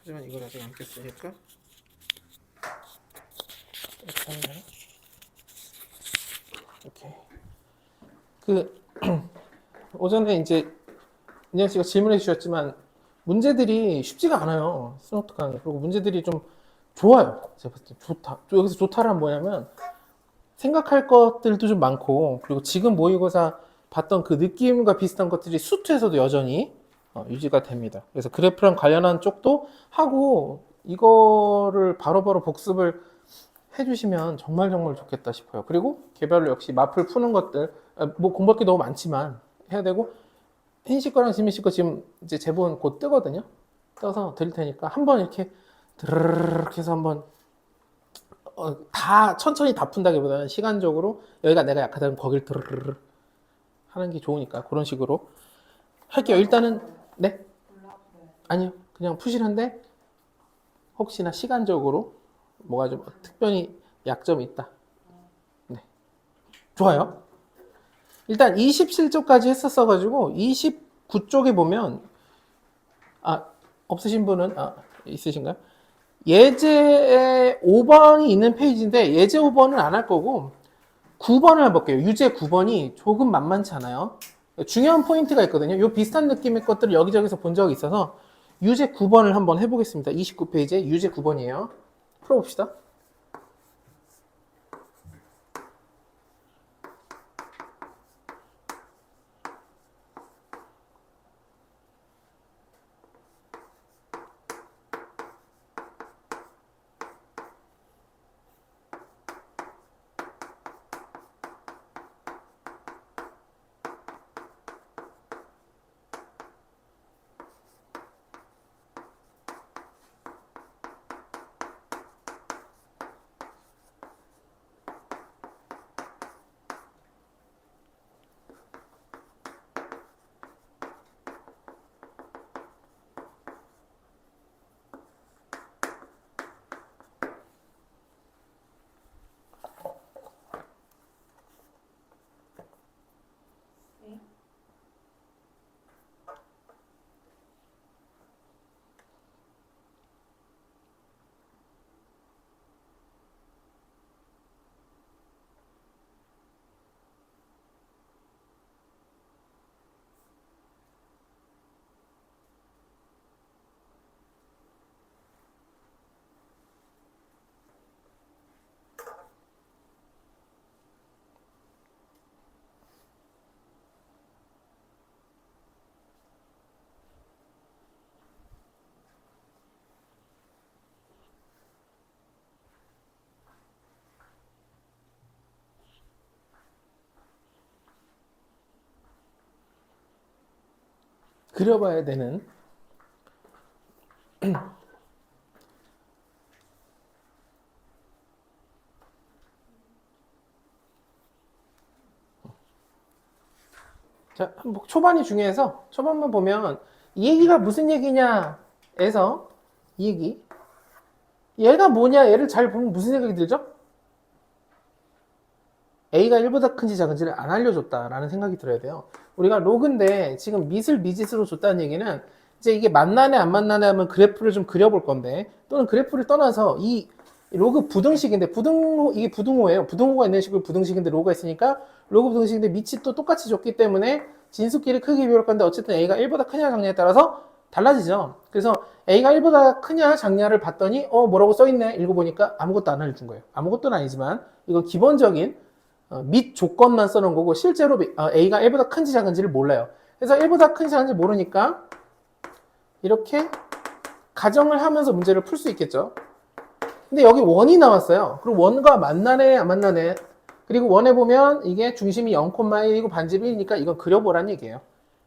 하지만 이걸 아직 안 꼈으니까 이렇게 하면 오케이. 그 오전에 이제 인양 씨가 질문해 주셨지만 문제들이 쉽지가 않아요. 스노트 강의. 그리고 문제들이 좀 좋아요. 제가 봤을 때 좋다. 여기서 좋다란 뭐냐면 생각할 것들도 좀 많고, 그리고 지금 모의고사 봤던 그 느낌과 비슷한 것들이 수트에서도 여전히 유지가 됩니다. 그래서 그래프랑 관련한 쪽도 하고 이거를 바로바로 복습을 해주시면 정말 정말 좋겠다 싶어요. 그리고 개별로 역시 마플 푸는 것들, 뭐 공부할 게 너무 많지만 해야 되고, 혜인 씨 거랑 지민 씨 거 지금 이제 제본 곧 뜨거든요. 떠서 드릴 테니까 한번 이렇게 드르르륵 해서 한번 다 천천히 다 푼다기보다는 시간적으로 여기가 내가 약하다면 거길 드르르륵 하는 게 좋으니까 그런 식으로 할게요. 일단은 네? 아니요. 그냥 푸시는데 혹시나 시간적으로 뭐가 좀 특별히 약점이 있다. 네. 좋아요. 일단 27쪽까지 했었어가지고 29쪽에 보면 없으신 분은 있으신가요? 예제 5번이 있는 페이지인데 예제 5번은 안 할 거고 9번을 해볼게요. 유제 9번이 조금 만만치 않아요. 중요한 포인트가 있거든요. 요 비슷한 느낌의 것들을 여기저기서 본 적이 있어서 유제 9번을 한번 해보겠습니다. 29페이지에 유제 9번이에요. 풀어봅시다. 그려봐야 되는 자, 초반이 중요해서 초반만 보면 이 얘기가 무슨 얘기냐 에서 이 얘기 얘가 뭐냐 얘를 잘 보면 무슨 생각이 들죠? A가 1보다 큰지 작은지를 안 알려줬다라는 생각이 들어야 돼요. 우리가 로그인데 지금 밑을 미짓으로 줬다는 얘기는 이제 이게 만나네 안 만나네 하면 그래프를 좀 그려볼 건데, 또는 그래프를 떠나서 이 로그 부등식인데 이게 부등호예요. 부등호가 있는 식으로 부등식인데 로그가 있으니까 로그 부등식인데 밑이 또 똑같이 줬기 때문에 진수끼리 크기 비교할 건데 어쨌든 A가 1보다 크냐 작냐에 따라서 달라지죠. 그래서 A가 1보다 크냐 작냐를 봤더니 뭐라고 써있네 읽어보니까 아무것도 안 알려준 거예요. 아무것도는 아니지만 이건 기본적인 밑 조건만 써놓은 거고 실제로 A가 1보다 큰지 작은지를 몰라요. 그래서 1보다 큰지 작은지 모르니까 이렇게 가정을 하면서 문제를 풀 수 있겠죠. 근데 여기 원이 나왔어요. 그리고 원과 만나네 안 만나네, 그리고 원에 보면 이게 중심이 0,1이고 반지름 1이니까 이건 그려보란 얘기예요.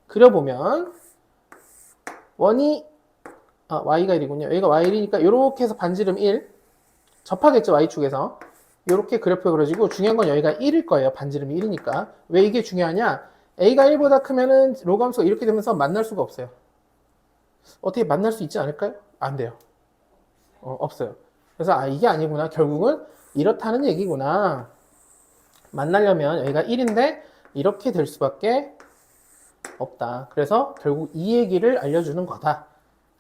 그려보면 원이 y가 1이군요. 여기가 y1이니까 이렇게 해서 반지름 1 접하겠죠. y축에서 이렇게 그래프가 그려지고, 중요한 건 여기가 1일 거예요. 반지름이 1이니까. 왜 이게 중요하냐? A가 1보다 크면은 로그 함수가 이렇게 되면서 만날 수가 없어요. 어떻게 만날 수 있지 않을까요? 안 돼요. 없어요. 그래서 이게 아니구나. 결국은 이렇다는 얘기구나. 만나려면 여기가 1인데 이렇게 될 수밖에 없다. 그래서 결국 이 얘기를 알려주는 거다.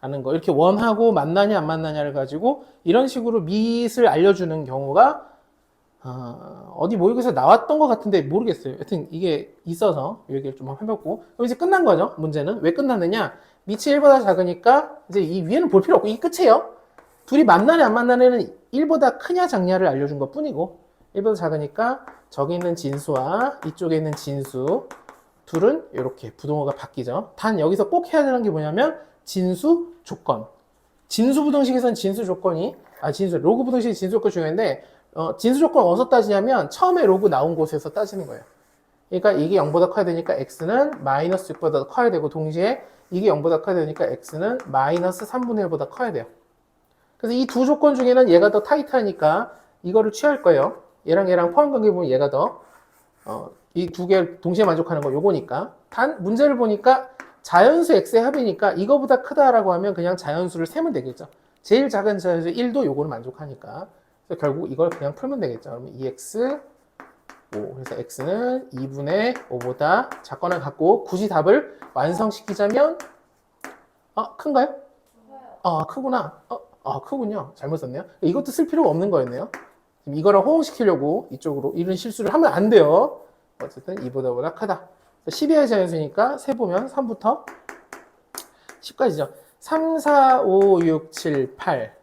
하는 거. 이렇게 원하고 만나냐 안 만나냐를 가지고 이런 식으로 밑을 알려주는 경우가 어디 모의고사에 나왔던 것 같은데 모르겠어요. 하여튼 이게 있어서 이 얘기를 좀 해봤고, 그럼 이제 끝난 거죠. 문제는 왜 끝났느냐? 밑이 1보다 작으니까 이제 이 위에는 볼 필요 없고 이게 끝이에요. 둘이 만나냐 안 만나냐는 1보다 크냐 작냐를 알려준 것 뿐이고, 1보다 작으니까 저기 있는 진수와 이쪽에 있는 진수 둘은 이렇게 부동호가 바뀌죠. 단 여기서 꼭 해야 되는 게 뭐냐면 진수 조건. 진수 부등식에서는 진수 조건이 로그 부등식이 진수 조건 중요한데, 진수 조건 어디서 따지냐면 처음에 로그 나온 곳에서 따지는 거예요. 그러니까 이게 0보다 커야 되니까 x는 마이너스 6보다 커야 되고, 동시에 이게 0보다 커야 되니까 x는 마이너스 3분의 1보다 커야 돼요. 그래서 이 두 조건 중에는 얘가 더 타이트하니까 이거를 취할 거예요. 얘랑 포함 관계 보면 얘가 더 이 두 개를 동시에 만족하는 거 요거니까. 단 문제를 보니까 자연수 x의 합이니까 이거보다 크다라고 하면 그냥 자연수를 세면 되겠죠. 제일 작은 자연수 1도 요거를 만족하니까. 그래서 결국 이걸 그냥 풀면 되겠죠. 그러면 2x 5. 그래서 x는 2분의 5보다 작거나 같고, 굳이 답을 완성시키자면 큰가요? 크구나. 크군요. 잘못 썼네요. 이것도 쓸 필요가 없는 거였네요. 이거랑 호응시키려고 이쪽으로 이런 실수를 하면 안 돼요. 어쨌든 2보다 크다. 12의 자연수니까 세보면 3부터 10까지죠. 3, 4, 5, 6, 7, 8,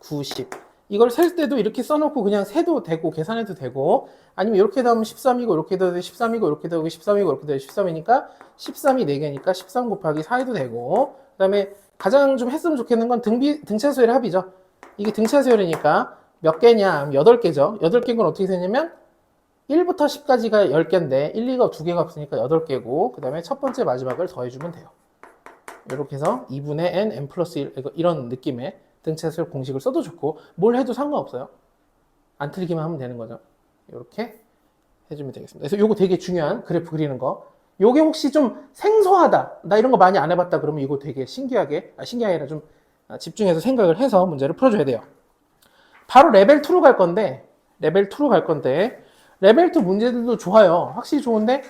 9, 10. 이걸 셀 때도 이렇게 써놓고 그냥 세도 되고 계산해도 되고, 아니면 이렇게 나오면 13이고 이렇게 돼도 13이고 이렇게 되고 13이고 이렇게 되고 13이니까 13이 4개니까 13 곱하기 4해도 되고, 그 다음에 가장 좀 했으면 좋겠는 건 등차수열의 합이죠. 이게 등차수열이니까 몇 개냐? 8개죠. 8개인 건 어떻게 되냐면 1부터 10까지가 10개인데 1, 2가 2개가 없으니까 8개고, 그 다음에 첫 번째 마지막을 더해주면 돼요. 이렇게 해서 2분의 n 플러스 1 이런 느낌의 등차수열 공식을 써도 좋고, 뭘 해도 상관없어요. 안 틀리기만 하면 되는 거죠. 이렇게 해주면 되겠습니다. 그래서 요거 되게 중요한 그래프 그리는 거. 요게 혹시 좀 생소하다, 나 이런 거 많이 안 해봤다 그러면 이거 되게 신기하게 아니라 좀 집중해서 생각을 해서 문제를 풀어줘야 돼요. 바로 레벨 2로 갈 건데 레벨 2 문제들도 좋아요. 확실히 좋은데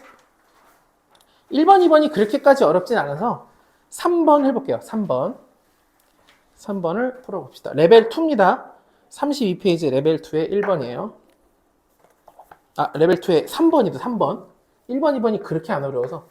1번, 2번이 그렇게까지 어렵진 않아서 3번 해볼게요. 3번을 풀어봅시다. 레벨 2입니다. 32페이지 레벨 2의 1번이에요. 레벨 2의 3번이다. 3번. 1번, 2번이 그렇게 안 어려워서.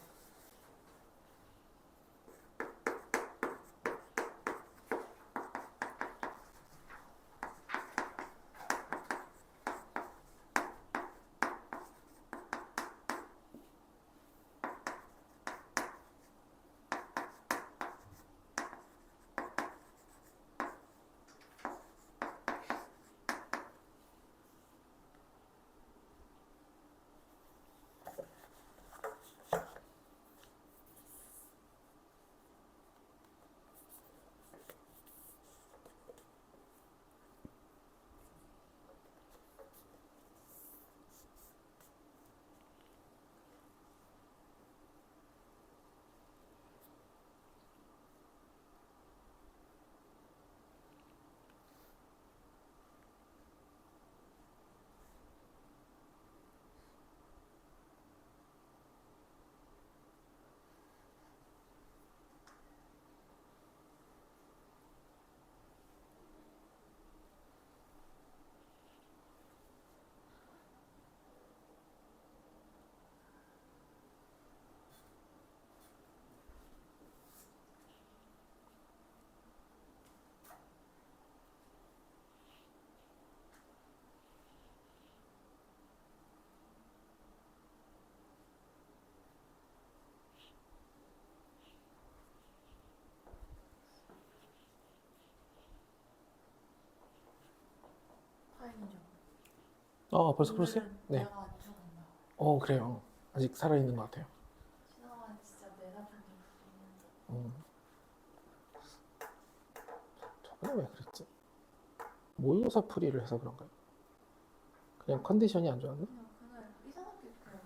벌써 풀었어요? 네. 내가 안 죽었나? 그래요. 아직 살아있는 것 같아요. 지나가 진짜 내가 죽는 저번에 왜 그랬지? 모의고사 풀이를 해서 그런가요? 그냥 컨디션이 안 좋았나? 그날 이상하게 그냥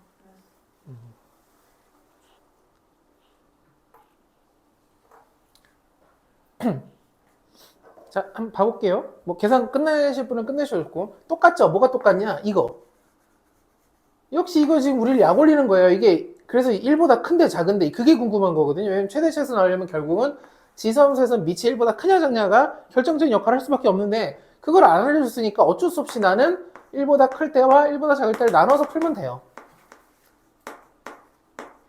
그랬어. 자, 한번 봐볼게요. 뭐 계산 끝내실 분은 끝내셨고, 똑같죠? 뭐가 똑같냐? 이거. 역시 이거 지금 우리를 약 올리는 거예요. 이게 그래서 1보다 큰데 작은데 그게 궁금한 거거든요. 왜냐면 최대치에서 나오려면 결국은 지수함수에서는 밑이 1보다 크냐 작냐가 결정적인 역할을 할 수밖에 없는데 그걸 안 알려줬으니까 어쩔 수 없이 나는 1보다 클 때와 1보다 작을 때를 나눠서 풀면 돼요.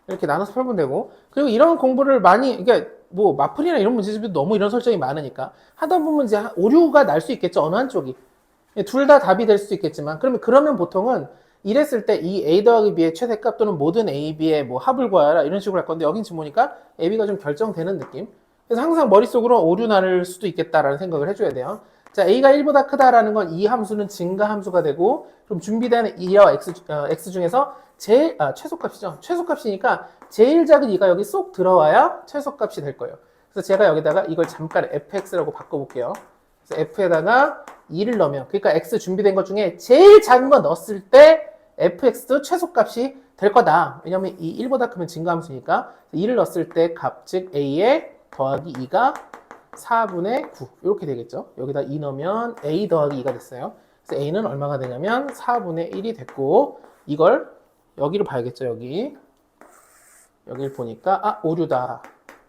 이렇게 나눠서 풀면 되고, 그리고 이런 공부를 많이, 그러니까 뭐 마플이나 이런 문제집도 너무 이런 설정이 많으니까 하다 보면 이제 오류가 날 수 있겠죠. 어느 한쪽이. 둘 다 답이 될 수도 있겠지만, 그러면 보통은 이랬을 때 이 A 더하기 B의 최대값 또는 모든 A, B의 뭐 합을 구하라 이런 식으로 할 건데, 여긴 지금 보니까 A, B가 좀 결정되는 느낌. 그래서 항상 머릿속으로 오류 날 수도 있겠다라는 생각을 해줘야 돼요. 자, A가 1보다 크다라는 건 이 함수는 증가 함수가 되고, 그럼 준비된 2와 X 중에서 최소값이죠. 최소값이니까 제일 작은 2가 여기 쏙 들어와야 최소값이 될 거예요. 그래서 제가 여기다가 이걸 잠깐 fx라고 바꿔볼게요. 그래서 f에다가 2를 넣으면, 그러니까 x 준비된 것 중에 제일 작은 거 넣었을 때 fx도 최소값이 될 거다. 왜냐면 이 1보다 크면 증가함수니까 2를 넣었을 때 값, 즉 a에 더하기 2가 4분의 9 이렇게 되겠죠. 여기다 2 넣으면 a 더하기 2가 됐어요. 그래서 a는 얼마가 되냐면 4분의 1이 됐고, 이걸 여기를 봐야겠죠. 여기를 보니까 오류다.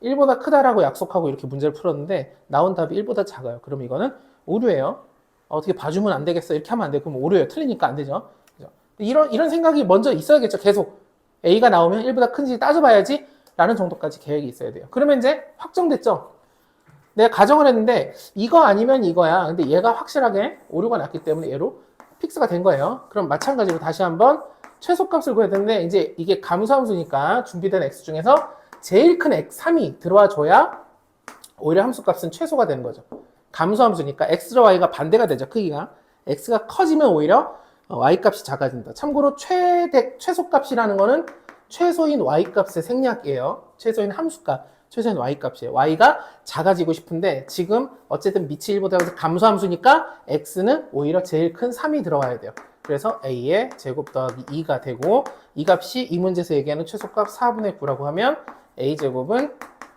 1보다 크다라고 약속하고 이렇게 문제를 풀었는데 나온 답이 1보다 작아요. 그럼 이거는 오류예요. 어떻게 봐주면 안 되겠어. 이렇게 하면 안 돼. 그럼 오류예요. 틀리니까 안 되죠. 그죠? 이런 생각이 먼저 있어야겠죠. 계속 A가 나오면 1보다 큰지 따져봐야지 라는 정도까지 계획이 있어야 돼요. 그러면 이제 확정됐죠. 내가 가정을 했는데 이거 아니면 이거야. 근데 얘가 확실하게 오류가 났기 때문에 얘로 픽스가 된 거예요. 그럼 마찬가지로 다시 한번 최소값을 구해야 되는데, 이제 이게 감소함수니까 준비된 x 중에서 제일 큰 x 3이 들어와 줘야 오히려 함수값은 최소가 되는 거죠. 감소함수니까 x와 y가 반대가 되죠. 크기가 x가 커지면 오히려 y값이 작아진다. 참고로 최소값이라는 거는 최소인 y값의 생략이에요. 최소인 함수값, 최소인 y값이에요. y가 작아지고 싶은데 지금 어쨌든 밑이 1보다 감소함수니까 x는 오히려 제일 큰 3이 들어와야 돼요. 그래서 a의 제곱 더하기 2가 되고, 이 값이 이 문제에서 얘기하는 최소값 4분의 9라고 하면 a제곱은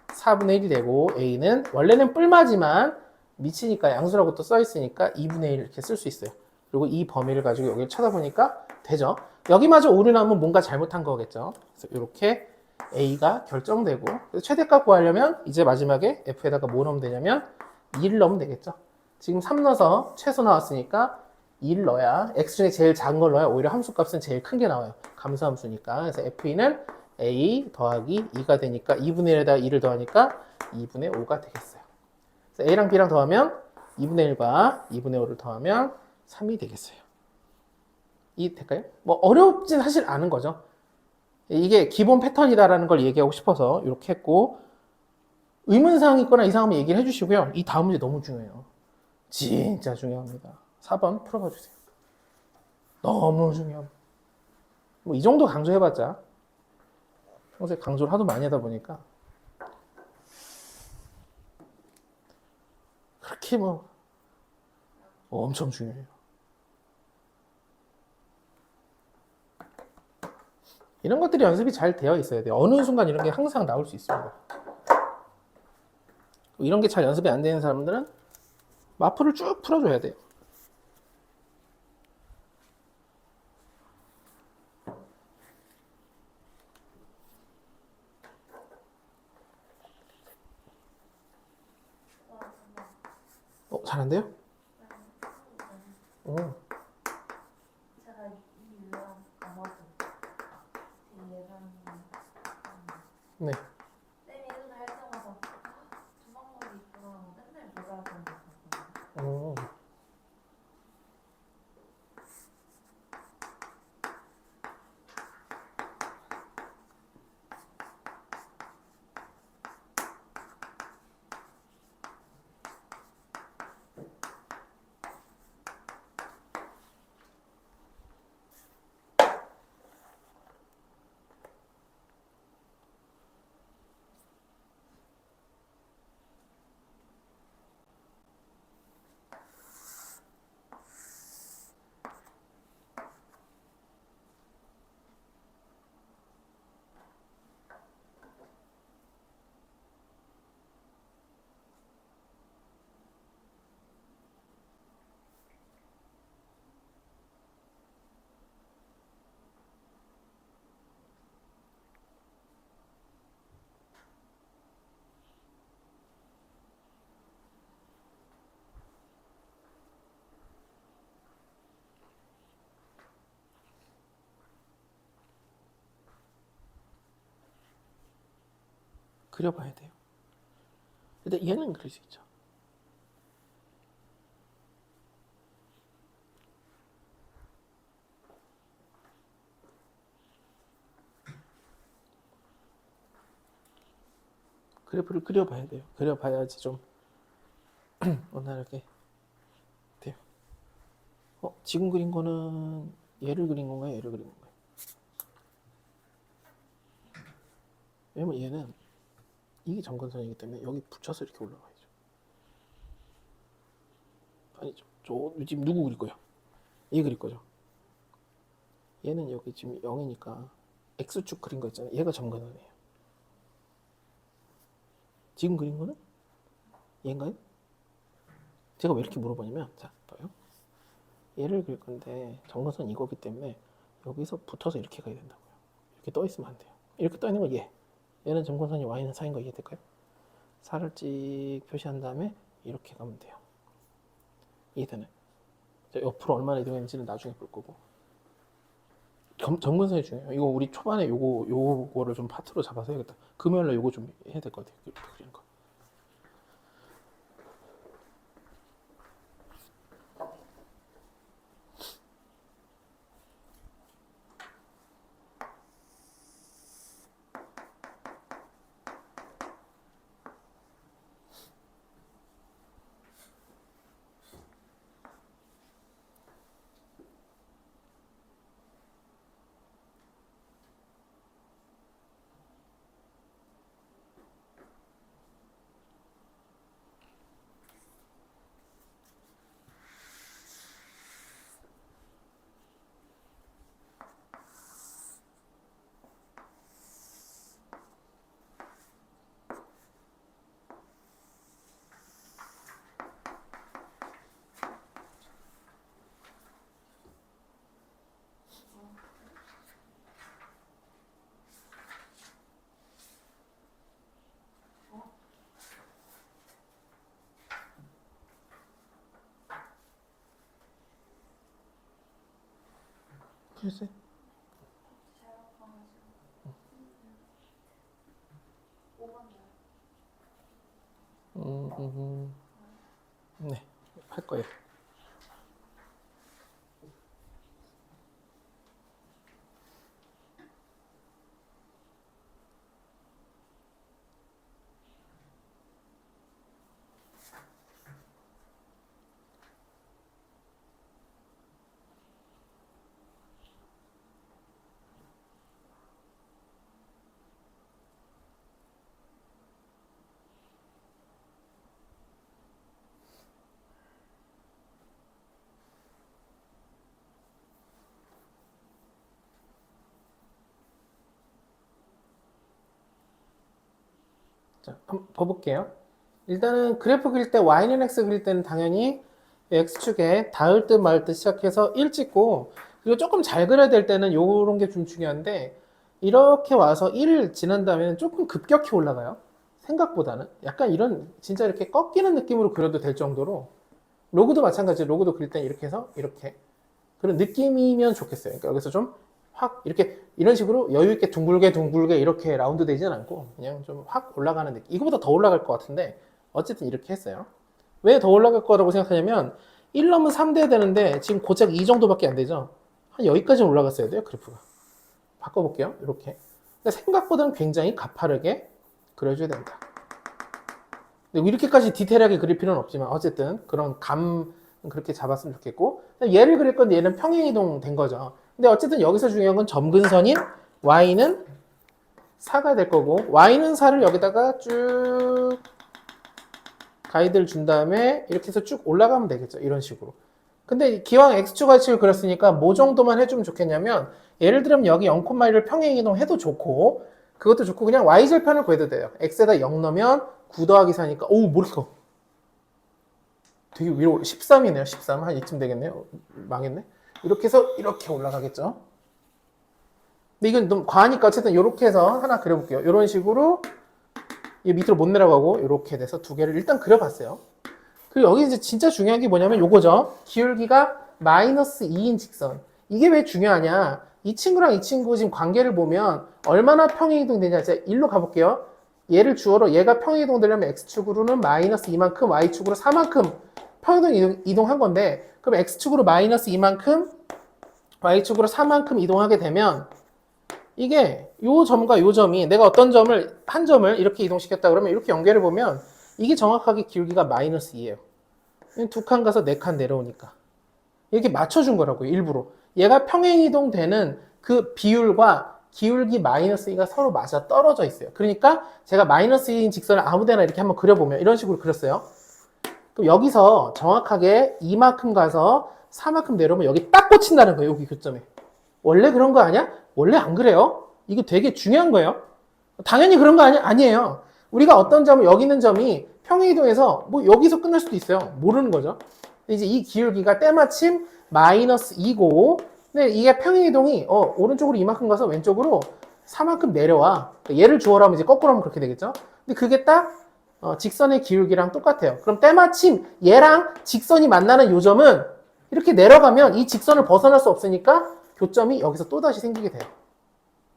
4분의 1이 되고, a는 원래는 뿔마지만 미치니까 양수라고 또 써있으니까 2분의 1 이렇게 쓸 수 있어요. 그리고 이 범위를 가지고 여기를 쳐다보니까 되죠. 여기마저 오류 나면 뭔가 잘못한 거겠죠. 그래서 이렇게 a가 결정되고, 그래서 최대값 구하려면 이제 마지막에 f에다가 뭐 넣으면 되냐면 2를 넣으면 되겠죠. 지금 3 넣어서 최소 나왔으니까 2를 넣어야, x 중에 제일 작은 걸 넣어야 오히려 함수값은 제일 큰 게 나와요. 감소함수니까. 그래서 FE는 a 더하기 2가 되니까 2분의 1에다가 2를 더하니까 2분의 5가 되겠어요. 그래서 a랑 b랑 더하면 2분의 1과 2분의 5를 더하면 3이 되겠어요. 이 될까요? 뭐 어렵진 사실 않은 거죠. 이게 기본 패턴이다라는 걸 얘기하고 싶어서 이렇게 했고, 의문사항이 있거나 이상하면 얘기를 해주시고요. 이 다음 문제 너무 중요해요. 진짜 중요합니다. 4번 풀어봐 주세요. 너무 중요합니다. 뭐 이 정도 강조해봤자, 평소에 강조를 하도 많이 하다 보니까 그렇게 뭐 엄청 중요해요. 이런 것들이 연습이 잘 되어 있어야 돼요. 어느 순간 이런 게 항상 나올 수 있습니다. 이런 게 잘 연습이 안 되는 사람들은 마플을 쭉 풀어줘야 돼요. 잘한대요? 오. 제가 이 유형 아마도 되게 예전 네. 쌤이 맨날 할 때마다 조망머리 있구나 맨날 보다던 거 같거든요. 오. 그려봐야 돼요. 근데 얘는 그릴 수 있죠. 그래프를 그려봐야 돼요. 그려봐야지 좀 원활하게 돼요. 지금 그린 거는 얘를 그린 건가요? 얘를 그린 건가요? 왜냐면 얘는 이게 점근선이기 때문에 여기 붙여서 이렇게 올라가야죠. 아니죠. 저 지금 누구 그릴 거예요? 얘 그릴 거죠. 얘는 여기 지금 0이니까 X축 그린 거 있잖아요. 얘가 점근선이에요. 지금 그린 거는 얘인가요? 제가 왜 이렇게 물어보냐면, 자, 봐요. 얘를 그릴 건데 점근선 이거기 때문에 여기서 붙어서 이렇게 가야 된다고요. 이렇게 떠 있으면 안 돼요. 이렇게 떠 있는 거 얘. 얘는 점근선이 y는 4인 거 이해될까요? 4를 찍 표시한 다음에 이렇게 가면 돼요. 이해되나요? 옆으로 얼마나 이동했는지는 나중에 볼 거고. 점근선이 중요해요. 이거 우리 초반에 요거를 좀 파트로 잡아서 해야겠다. 금요일날 요거 좀 해야 될 것 같아요. 그리는 거. 글쎄. 네, 할 거예요. 자, 한번 봐볼게요. 일단은 그래프 그릴 때 y는 x 그릴 때는 당연히 x축에 닿을 듯 말 듯 시작해서 1 찍고, 그리고 조금 잘 그려야 될 때는 요런 게 좀 중요한데, 이렇게 와서 1을 지난 다음에는 조금 급격히 올라가요. 생각보다는. 약간 이런 진짜 이렇게 꺾이는 느낌으로 그려도 될 정도로, 로그도 마찬가지로 로그도 그릴 때 이렇게 해서 이렇게 그런 느낌이면 좋겠어요. 그러니까 여기서 좀 확 이렇게 이런 식으로 여유 있게 둥글게 이렇게 라운드 되지는 않고 그냥 좀 확 올라가는 느낌. 이거보다 더 올라갈 것 같은데 어쨌든 이렇게 했어요. 왜 더 올라갈 거라고 생각하냐면 1 넘으면 3 돼야 되는데 지금 고작 2 정도밖에 안 되죠. 한 여기까지 올라갔어야 돼요, 그래프가. 바꿔볼게요. 이렇게. 근데 생각보다는 굉장히 가파르게 그려줘야 된다. 근데 이렇게까지 디테일하게 그릴 필요는 없지만 어쨌든 그런 감 그렇게 잡았으면 좋겠고, 얘를 그릴 건데 얘는 평행이동 된 거죠. 근데 어쨌든 여기서 중요한 건 점근선인 y는 4가 될 거고, y는 4를 여기다가 쭉 가이드를 준 다음에 이렇게 해서 쭉 올라가면 되겠죠. 이런 식으로. 근데 기왕 x축 y축을 그렸으니까 뭐 정도만 해주면 좋겠냐면, 예를 들면 여기 0,1을 평행이동 해도 좋고, 그것도 좋고 그냥 y절편을 구해도 돼요. x에다 0 넣으면 9 더하기 4니까 오우 뭐 이렇게 커. 되게 위로 13이네요. 13. 한 이쯤 되겠네요. 망했네. 이렇게 해서 이렇게 올라가겠죠. 근데 이건 너무 과하니까 어쨌든 이렇게 해서 하나 그려볼게요. 이런 식으로 이 밑으로 못 내려가고 이렇게 돼서 두 개를 일단 그려봤어요. 그리고 여기 이제 진짜 중요한 게 뭐냐면 요거죠. 기울기가 마이너스 2인 직선. 이게 왜 중요하냐. 이 친구랑 이 친구 지금 관계를 보면 얼마나 평행이동 되냐. 제가 일로 가볼게요. 얘를 주어로 얘가 평행이동되려면 x축으로는 마이너스 2만큼, y축으로 4만큼 평행이동 이동한 건데, 그럼 x축으로 마이너스 2만큼, y축으로 4만큼 이동하게 되면 이게 요 점과 요 점이 내가 어떤 점을 한 점을 이렇게 이동시켰다 그러면 이렇게 연결해 보면 이게 정확하게 기울기가 마이너스 2예요. 두 칸 가서 네 칸 내려오니까 이렇게 맞춰준 거라고요. 일부러 얘가 평행이동되는 그 비율과 기울기 마이너스 2가 서로 맞아 떨어져 있어요. 그러니까 제가 마이너스 2인 직선을 아무데나 이렇게 한번 그려보면 이런 식으로 그렸어요. 그럼 여기서 정확하게 이만큼 가서 4만큼 내려오면 여기 딱 꽂힌다는 거예요. 여기 교점에. 원래 그런 거 아니야? 원래 안 그래요. 이게 되게 중요한 거예요. 당연히 그런 거 아니에요. 우리가 어떤 점을 여기 있는 점이 평행이동해서 뭐 여기서 끝날 수도 있어요. 모르는 거죠. 이제 이 기울기가 때마침 마이너스 2고 근데 이게 평행이동이 오른쪽으로 이만큼 가서 왼쪽으로 4만큼 내려와. 얘를 주어라 하면 이제 거꾸로 하면 그렇게 되겠죠. 근데 그게 딱 직선의 기울기랑 똑같아요. 그럼 때마침 얘랑 직선이 만나는 요점은 이렇게 내려가면 이 직선을 벗어날 수 없으니까 교점이 여기서 또다시 생기게 돼요.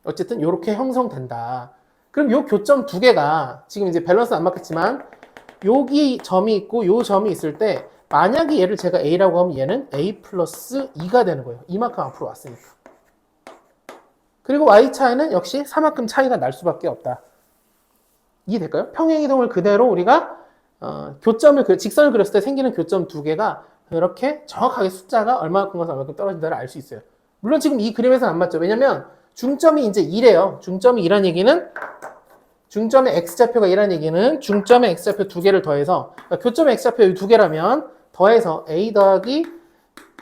어쨌든 이렇게 형성된다. 그럼 요 교점 두 개가 지금 이제 밸런스 안 맞겠지만 여기 점이 있고 요 점이 있을 때 만약에 얘를 제가 A라고 하면 얘는 A 플러스 2가 되는 거예요. 이만큼 앞으로 왔으니까. 그리고 Y 차이는 역시 3만큼 차이가 날 수밖에 없다. 이해될까요? 평행이동을 그대로 우리가 직선을 그렸을 때 생기는 교점 두 개가 이렇게 정확하게 숫자가 얼마만큼 가서 얼마만큼 떨어진다를 알 수 있어요. 물론 지금 이 그림에서는 안 맞죠. 왜냐면 중점이 이제 2래요. 중점이 2란 얘기는 중점의 x좌표가 2란 얘기는 중점의 x좌표 두 개를 더해서 그러니까 교점의 x좌표 두 개라면 더해서 a 더하기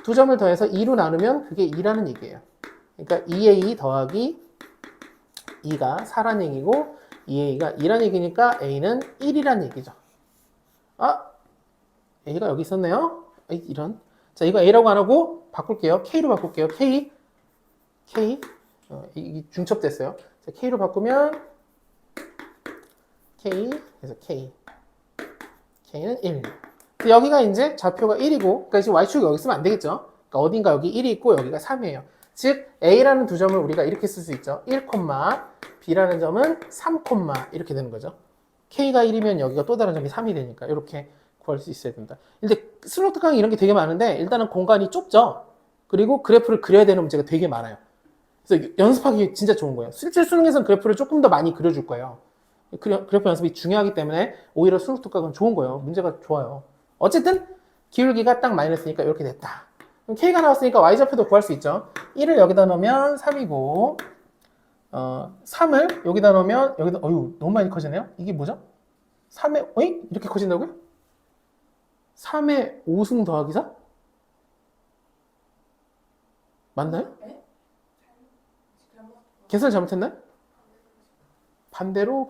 두 점을 더해서 2로 나누면 그게 2라는 얘기예요. 그러니까 2a 더하기 2가 4란 얘기고 2a가 2란 얘기니까 a는 1이란 얘기죠. 아, a가 여기 있었네요. 이런. 자, 이거 a라고 안 하고 바꿀게요. k로 바꿀게요. k. 이 중첩됐어요. 자, k로 바꾸면 k, 그래서 k는 1. 여기가 이제 좌표가 1이고, 그러니까 지금 y축이 여기 있으면 안 되겠죠. 그러니까 어딘가 여기 1이 있고 여기가 3이에요. 즉 a라는 두 점을 우리가 이렇게 쓸 수 있죠. 1, b라는 점은 3, 이렇게 되는 거죠. k가 1이면 여기가 또 다른 점이 3이 되니까 이렇게 구할 수 있어야 된다. 근데 슬로트 강의 이런 게 되게 많은데 일단은 공간이 좁죠. 그리고 그래프를 그려야 되는 문제가 되게 많아요. 그래서 연습하기 진짜 좋은 거예요. 실제 수능에서는 그래프를 조금 더 많이 그려줄 거예요. 그래프 연습이 중요하기 때문에 오히려 수능 특강은 좋은 거예요. 문제가 좋아요. 어쨌든 기울기가 딱 마이너스니까 이렇게 됐다. 그럼 K가 나왔으니까 Y좌표도 구할 수 있죠. 1을 여기다 넣으면 3이고 3을 여기다 넣으면 여기다 너무 많이 커지네요. 이게 뭐죠? 3의 이렇게 커진다고요? 3의 5승 더하기 4? 맞나요? 계산을 잘못했나요? 반대로?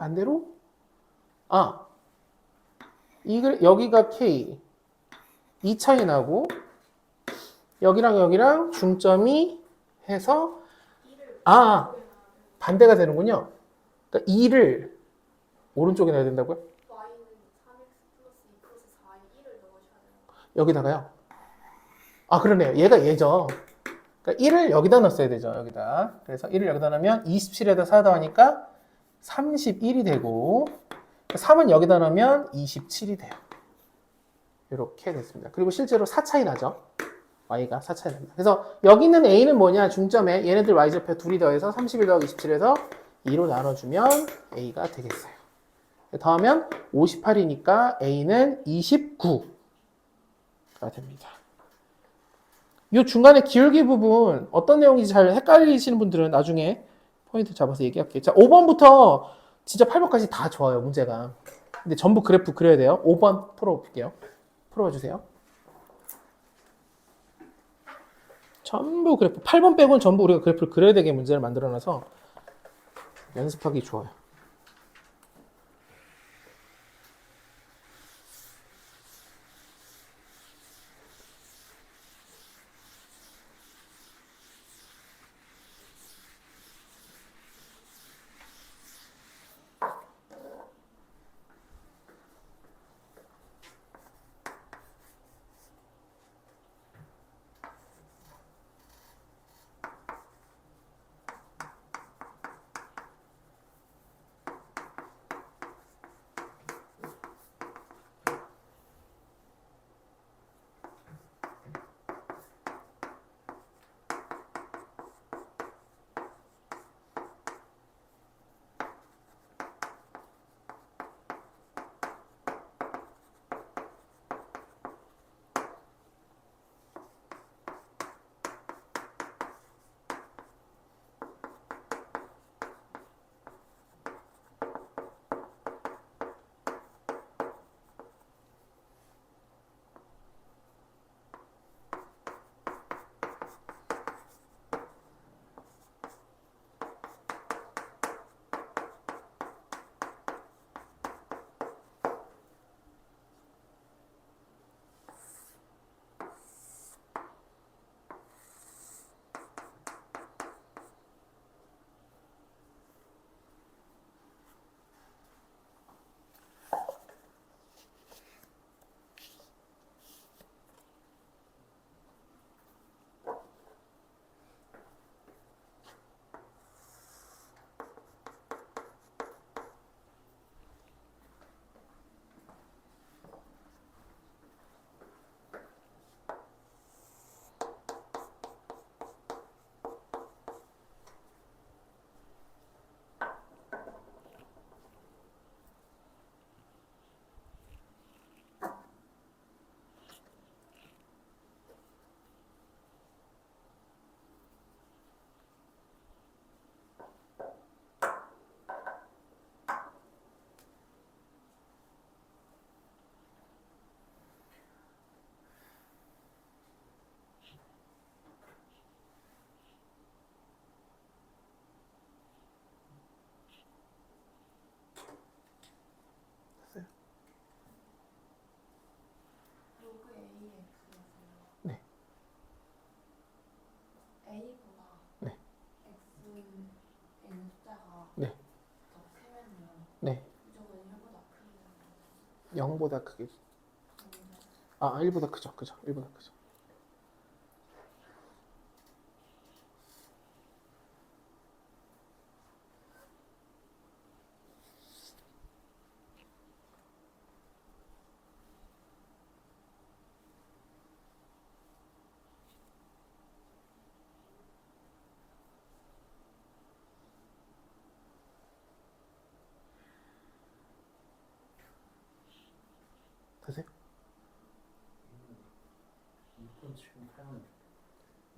여기가 K 2 차이 나고 여기랑 여기랑 중점이 해서 반대가 되는군요. 그러니까 2를 오른쪽에 넣어야 된다고요? y는 3x 플러스 2 플러스 4에 1을 넣으셔야 돼요. 여기다가요? 그러네요. 얘가 얘죠. 그러니까 1을 여기다 넣었어야 되죠. 여기다. 그래서 1을 여기다 넣으면 27에다 4 더하니까 31이 되고 3은 여기다 넣으면 27이 돼요. 이렇게 됐습니다. 그리고 실제로 4 차이 나죠. y가 4 차이 납니다. 그래서 여기 있는 a는 뭐냐? 중점에 얘네들 y좌표 둘이 더해서 31 더하기 27에서 2로 나눠주면 a가 되겠어요. 더하면 58이니까 a는 29가 됩니다. 이 중간에 기울기 부분 어떤 내용인지 잘 헷갈리시는 분들은 나중에 포인트 잡아서 얘기할게요. 자, 5번부터 진짜 8번까지 다 좋아요, 문제가. 근데 전부 그래프 그려야 돼요. 5번 풀어볼게요. 풀어봐 주세요. 전부 그래프, 8번 빼고는 전부 우리가 그래프를 그려야 되게 문제를 만들어놔서 연습하기 좋아요. 0보다 크게. 아, 1보다 크죠. 그죠. 1보다 크죠. 되세요? 지금 하면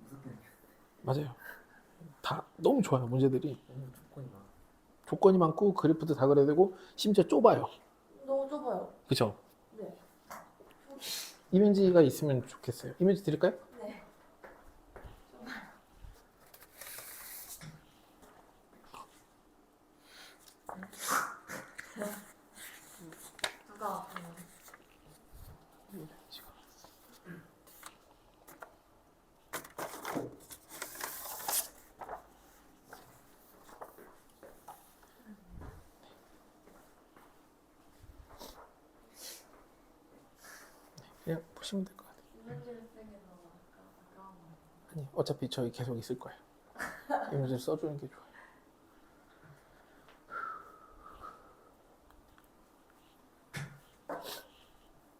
무섭게 맞아요. 다 너무 좋아요. 문제들이. 너무 조건이 많아. 조건이 많고 그래프도 다 그려야 되고 심지어 좁아요. 너무 좁아요. 그죠? 네. 이미지가 있으면 좋겠어요. 이미지 드릴까요? 네. 누가 아프면 그냥 보시면 될 것 같아요. 이면지를 쓰는 게 너무 아까운 거. 아니, 어차피 저희 계속 있을 거예요. 이미지를 써주는 게 좋아요.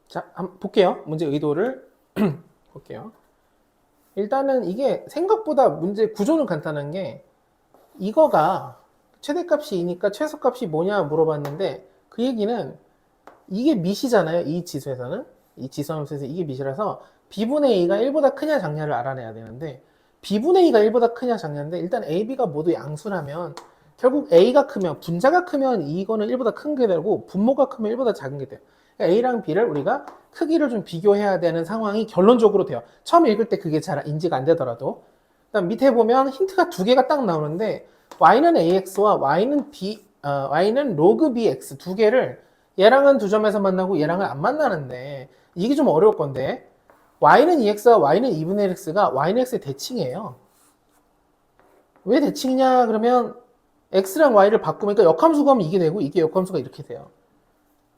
자, 한번 볼게요. 문제 의도를 볼게요. 일단은 이게 생각보다 문제 구조는 간단한 게 이거가 최대값이 2니까 최소값이 뭐냐 물어봤는데 그 얘기는 이게 밑이잖아요. 이 지수에서는. 이 지수함수에서 이게 밑이라서 b분의 a가 1보다 크냐 작냐를 알아내야 되는데 b분의 a가 1보다 크냐 작냐인데 일단 a, b가 모두 양수라면 결국 a가 크면 분자가 크면 이거는 1보다 큰 게 되고 분모가 크면 1보다 작은 게 돼요. 그러니까 a랑 b를 우리가 크기를 좀 비교해야 되는 상황이 결론적으로 돼요. 처음 읽을 때 그게 잘 인지가 안 되더라도. 그다음 밑에 보면 힌트가 두 개가 딱 나오는데 y는 ax와 y는 log bx 두 개를 얘랑은 두 점에서 만나고 얘랑은 안 만나는데 이게 좀 어려울 건데 y는 2x와 y는 2분의 1x가 y는 x의 대칭이에요. 왜 대칭이냐 그러면 x랑 y를 바꾸니까 역함수가 하면 이게 되고 이게 역함수가 이렇게 돼요.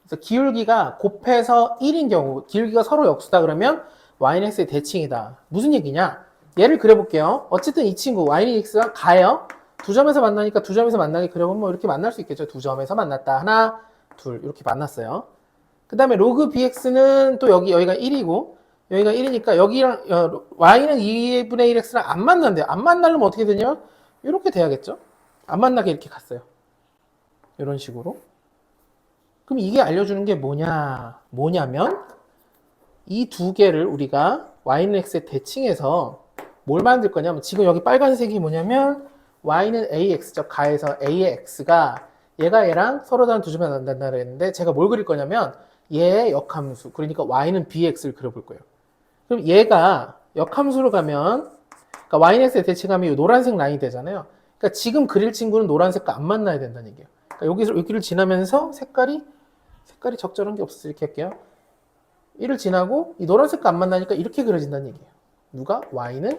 그래서 기울기가 곱해서 1인 경우 기울기가 서로 역수다 그러면 y는 x의 대칭이다. 무슨 얘기냐? 얘를 그려볼게요. 어쨌든 이 친구 y는 x가 가요. 두 점에서 만나니까 두 점에서 만나게 그려보면 뭐 이렇게 만날 수 있겠죠. 두 점에서 만났다. 하나, 둘 이렇게 만났어요. 그 다음에 로그 bx는 또 여기가 1이고 여기가 1이니까 여기랑 y는 2분의 1x랑 안 만난대요. 안 만나려면 어떻게 되냐? 이렇게 돼야겠죠. 안 만나게 이렇게 갔어요. 이런 식으로. 그럼 이게 알려주는 게 뭐냐면 이 두 개를 우리가 y는 x의 대칭해서 뭘 만들 거냐면 지금 여기 빨간색이 뭐냐면 y는 ax죠. 가에서 a의 x가 얘가 얘랑 서로 다른 두 점에 만난다 그랬는데 제가 뭘 그릴 거냐면 얘의 역함수 그러니까 y는 bx를 그려볼 거예요. 그럼 얘가 역함수로 가면 그러니까 y는 x의 대칭하면 이 노란색 라인이 되잖아요. 그러니까 지금 그릴 친구는 노란색과 안 만나야 된다는 얘기예요. 그러니까 여기를 지나면서 색깔이 적절한 게 없어서 이렇게 할게요. 1을 지나고 이 노란색과 안 만나니까 이렇게 그려진다는 얘기예요. 누가? y는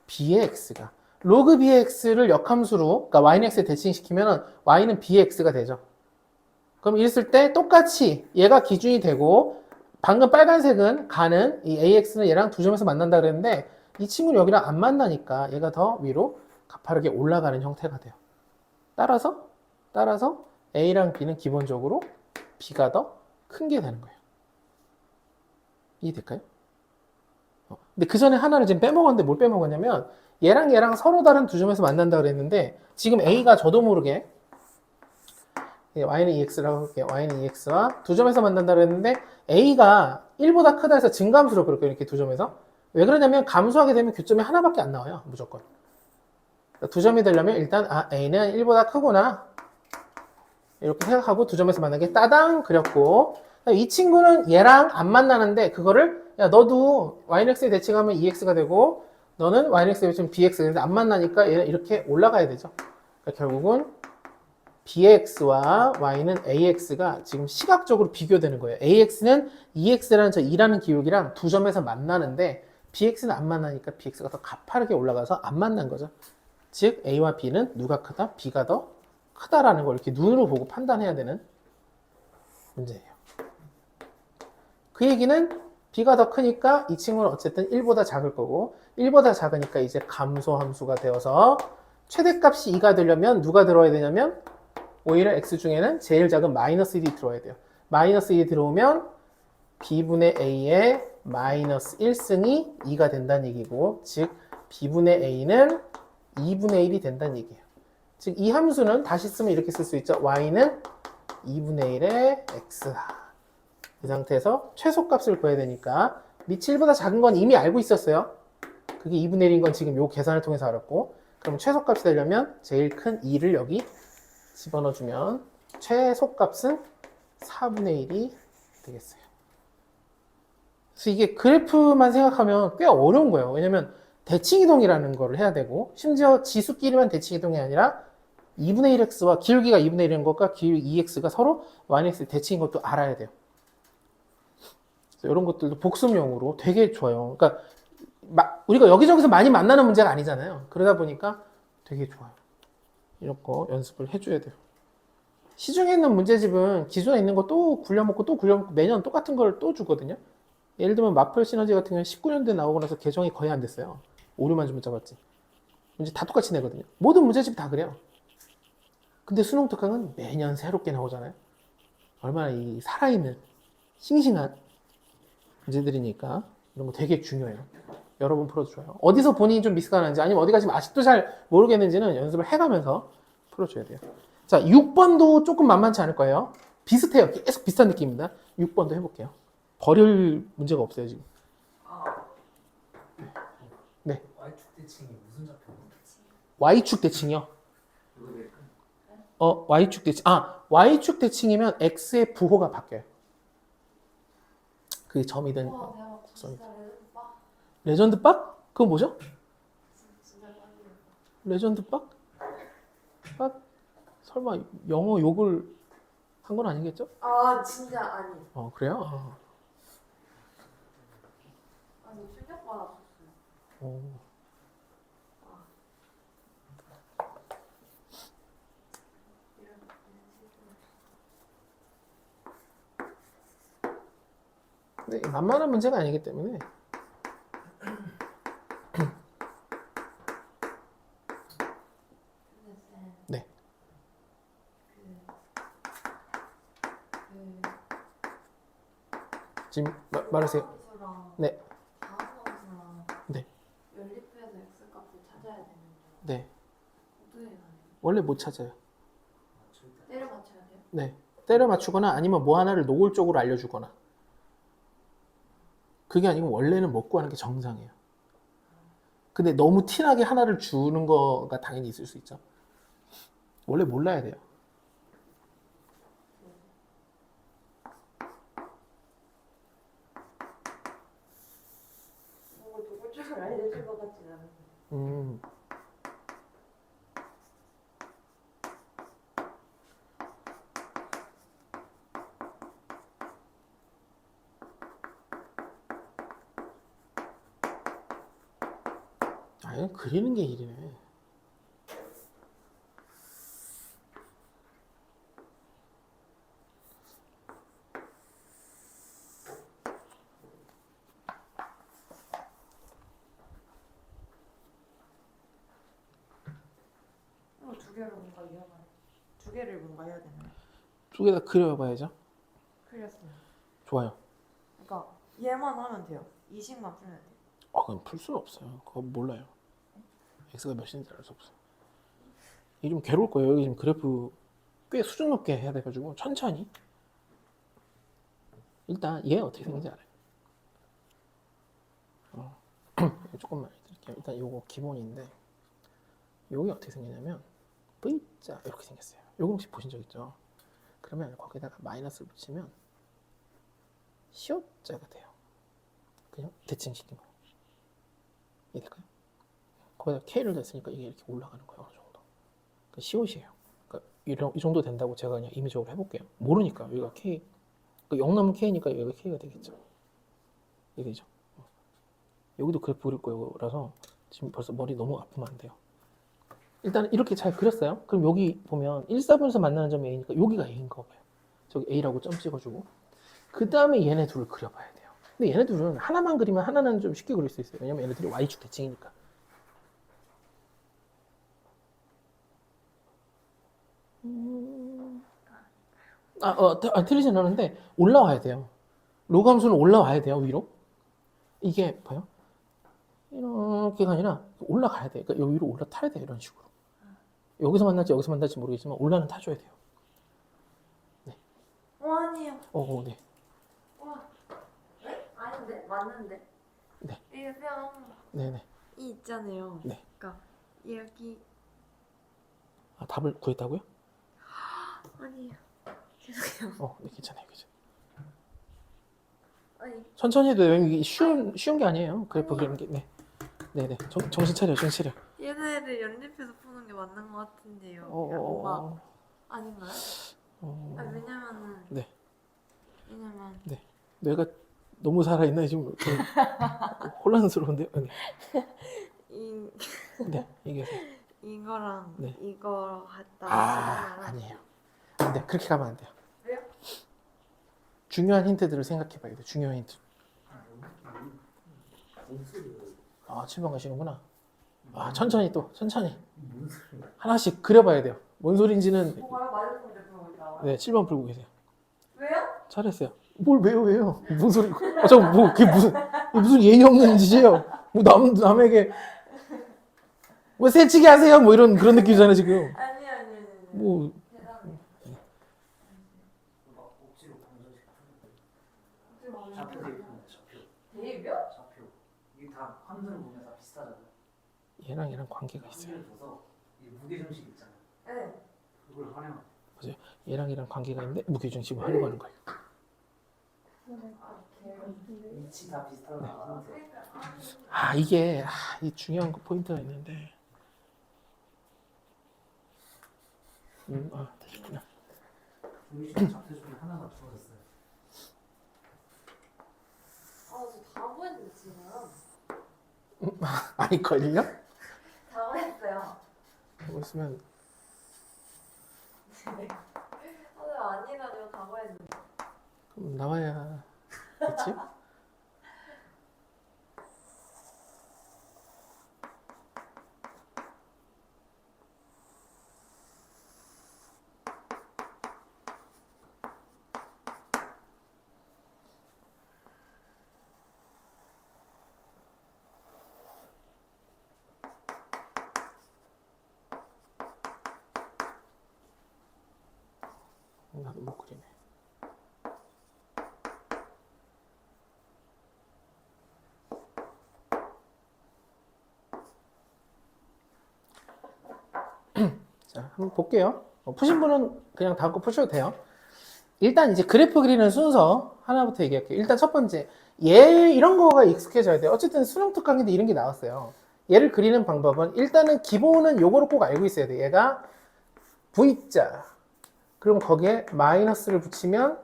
b의 x가 로그 b의 x를 역함수로 그러니까 y는 x에 대칭시키면 y는 b의 x가 되죠. 그럼 이랬을 때 똑같이 얘가 기준이 되고 방금 빨간색은 가는 이 ax는 얘랑 두 점에서 만난다 그랬는데 이 친구는 여기랑 안 만나니까 얘가 더 위로 가파르게 올라가는 형태가 돼요. 따라서 a랑 b는 기본적으로 b가 더 큰 게 되는 거예요. 이해될까요? 근데 그 전에 하나를 지금 빼먹었는데 뭘 빼먹었냐면 얘랑 서로 다른 두 점에서 만난다 그랬는데 지금 a가 저도 모르게 y는 ex라고 할게요. y는 ex와 두 점에서 만난다 그랬는데 a가 1보다 크다 해서 증감수로 그럴게요. 이렇게 두 점에서. 왜 그러냐면 감수하게 되면 교점이 하나밖에 안 나와요. 무조건. 두 점이 되려면 일단 a는 1보다 크구나. 이렇게 생각하고 두 점에서 만나게 따당 그렸고 이 친구는 얘랑 안 만나는데 그거를 야 너도 yx에 대칭하면 2x가 되고 너는 yx에 대칭하면 bx가 되는데 안 만나니까 얘는 이렇게 올라가야 되죠. 그러니까 결국은 bx와 y는 ax가 지금 시각적으로 비교되는 거예요. ax는 2x라는 저 2라는 기울기랑 두 점에서 만나는데 bx는 안 만나니까 bx가 더 가파르게 올라가서 안 만난 거죠. 즉 a와 b는 누가 크다? b가 더 크다라는 걸 이렇게 눈으로 보고 판단해야 되는 문제예요. 그 얘기는 b가 더 크니까 이 친구는 어쨌든 1보다 작을 거고 1보다 작으니까 이제 감소 함수가 되어서 최대값이 2가 되려면 누가 들어야 되냐면 오히려 x 중에는 제일 작은 마이너스 1이 들어야 돼요. 마이너스 1이 들어오면 b분의 a의 마이너스 1승이 2가 된다는 얘기고 즉 b분의 a는 2분의 1이 된다는 얘기예요. 즉 이 함수는 다시 쓰면 이렇게 쓸 수 있죠. y는 2분의 1의 x. 이 상태에서 최소값을 구해야 되니까 밑 7보다 작은 건 이미 알고 있었어요. 그게 2분의 1인 건 지금 요 계산을 통해서 알았고 그럼 최소값이 되려면 제일 큰 2를 여기 집어넣어주면 최소값은 4분의 1이 되겠어요. 그래서 이게 그래프만 생각하면 꽤 어려운 거예요. 왜냐면 대칭이동이라는 거를 해야 되고 심지어 지수끼리만 대칭이동이 아니라 2분의 1x와 기울기가 2분의 1인 것과 기울기 2x가 서로 마이너스 대칭인 것도 알아야 돼요. 그래서 이런 것들도 복습용으로 되게 좋아요. 그러니까 우리가 여기저기서 많이 만나는 문제가 아니잖아요. 그러다 보니까 되게 좋아요. 이런 거 연습을 해줘야 돼요. 시중에 있는 문제집은 기존에 있는 거 또 굴려먹고 또 굴려먹고 매년 똑같은 걸 또 주거든요. 예를 들면 마플 시너지 같은 경우는 19년도에 나오고 나서 개정이 거의 안 됐어요. 오류만 좀 잡았지. 문제 다 똑같이 내거든요. 모든 문제집이 다 그래요. 근데 수능 특강은 매년 새롭게 나오잖아요. 얼마나 이 살아있는 싱싱한 문제들이니까 이런 거 되게 중요해요. 여러 번 풀어줘요. 어디서 본인이 좀 미스가 나는지 아니면 어디가 지금 아직도 잘 모르겠는지는 연습을 해가면서 풀어줘야 돼요. 자, 6번도 조금 만만치 않을 거예요. 비슷해요. 계속 비슷한 느낌입니다. 6번도 해볼게요. 버릴 문제가 없어요, 지금. 네. Y축 대칭이 무슨 좌표인지. Y축 대칭이요. 이거 왜 그- Y축 대칭. Y축 대칭이면 X의 부호가 바뀌어요. 그 점이든 우와 대박 진짜 레전드빠. 레전드 빡? 그건 뭐죠? 진짜 빨리. 레전드 빡? 빡? 설마 영어 욕을 한 건 아니겠죠? 아 진짜 아니. 그래요? 아니 충격받았었어요. 어. 네, 만만한 문제가 아니기 때문에 근데 쌤. 네. 지금 말하세요. 함수랑 네. 다음 함수랑 네. 연립해서 x 값을 찾아야 되는데 네. 어떻게 가요? 원래 못 찾아요. 때려 맞춰야 돼요? 네. 때려 맞추거나 아니면 뭐 하나를 노골적으로 알려주거나. 그게 아니고 원래는 못 구하는 게 정상이에요. 근데 너무 티나게 하나를 주는 거가 당연히 있을 수 있죠. 원래 몰라야 돼요. 뭔가 노골적으로 알려줄 것 같진 않은데. 음. 이건 그리는 게 일이네. 이거 두 개를 뭔가 이어가네. 두 개를 뭔가 해야 되나요? 두 개 다 그려봐야죠. 틀렸어요. 좋아요. 그러니까 얘만 하면 돼요. 이식만 풀면 돼요. 그건 풀 수는 없어요. 그거 몰라요. x가 몇인지 알 수 없어요. 이게 좀 괴로울 거예요. 여기 지금 그래프 꽤 수준 높게 해야 돼가지고 천천히. 일단 얘 어떻게 생긴지 알아요. 조금만 해드릴게요. 일단 요거 기본인데 요게 어떻게 생기냐면 V자 이렇게 생겼어요. 요거 혹시 보신 적 있죠? 그러면 거기다가 마이너스를 붙이면 시옷자가 돼요. 그냥 대칭시킨 거. 이해될까요? 거기다 K를 냈으니까 이게 이렇게 올라가는 거예요. 어느 정도. 그 시옷이에요. 그러니까 이 정도 된다고 제가 그냥 임의적으로 해볼게요. 모르니까 여기가 K, 0 넘으면 K니까 여기가 K가 되겠죠. 이해되죠? 여기도 그래프 그릴 거라서 지금 벌써 머리 너무 아프면 안 돼요. 일단 이렇게 잘 그렸어요. 그럼 여기 보면 1, 4분에서 만나는 점이 A니까 여기가 A인가 봐요. 저기 A라고 점 찍어주고 그 다음에 얘네 둘을 그려봐야 돼요. 근데 얘네 둘은 하나만 그리면 하나는 좀 쉽게 그릴 수 있어요. 왜냐면 얘네들이 y축 대칭이니까. 틀리진 않은데 올라와야 돼요. 로그 함수는 올라와야 돼요, 위로. 이게 봐요. 이렇게가 아니라 올라가야 돼. 그러니까 여기 위로 올라타야 돼, 이런 식으로. 여기서 만날지 모르겠지만 올라는 타줘야 돼요. 아니에요. 네. 와. 네? 아닌데? 맞는데? 네. 이게 그냥 네네. 이 있잖아요. 네. 그러니까 여기 답을 구했다고요? 아니에요. 죄송해요. 네, 괜찮아요. 아니 천천히 해도 돼요. 이게 쉬운 게 아니에요. 그래프 그리는 게. 네. 네네. 정신 차려. 얘네를 연립해서 푸는 게 맞는 것 같은데요. 뭔가 아닌가요? 아니, 왜냐면은 네. 왜냐면 뇌가 너무 살아있나 지금 좀 혼란스러운데요. 네. 이 네, 이게 이거랑 네. 이거 갖다 아니에요. 안 돼. 그렇게 가면 안 돼요. 왜요? 중요한 힌트들을 생각해봐야 돼. 중요한 힌트. 목소리가 7번 가시는구나. 천천히. 무슨 소리야? 하나씩 그려봐야 돼요. 뭔 소린지는 뭐가요? 맞은 소리 들어오고 있다고요? 네, 7번 풀고 계세요. 왜요? 잘했어요. 뭘 왜요? 무슨 소리? 그게 무슨 예의 없는 짓이에요? 뭐 남에게 뭐 새치기 하세요? 뭐 이런 그런 느낌이잖아요 지금. 아니. 뭐 대단해. 막 억지로 방정식 좌표 대입하는 좌표. 대입이요? 좌표. 이게 다 함수를 보면 다 비슷하잖아요. 얘랑 관계가 있어요. 함수를 둬서 이 무게중심 있잖아요. 네. 그걸 활용하면 얘랑 관계가 있는데 무게중심을 하려고 하는 거예요. 위치 다 비슷하면 함수. 이게 이 중요한 포인트가 있는데. 되셨구나. 중심 좌표 중에 하나가 주어졌어요. 저 다 구했는데 지금. 아니거든요? 다 구했어요. 하고 있으면 아니라뇨. 다 구했는데. 그럼 나와야 그렇지? 나도 못 그리네. 자, 한번 볼게요. 푸신 분은 그냥 다음 거 푸셔도 돼요. 일단 이제 그래프 그리는 순서 하나부터 얘기할게요. 일단 첫 번째, 이런 거가 익숙해져야 돼요. 어쨌든 수능 특강인데 이런 게 나왔어요. 얘를 그리는 방법은 일단은 기본은 요거를 꼭 알고 있어야 돼. 얘가 V자, 그럼 거기에 마이너스를 붙이면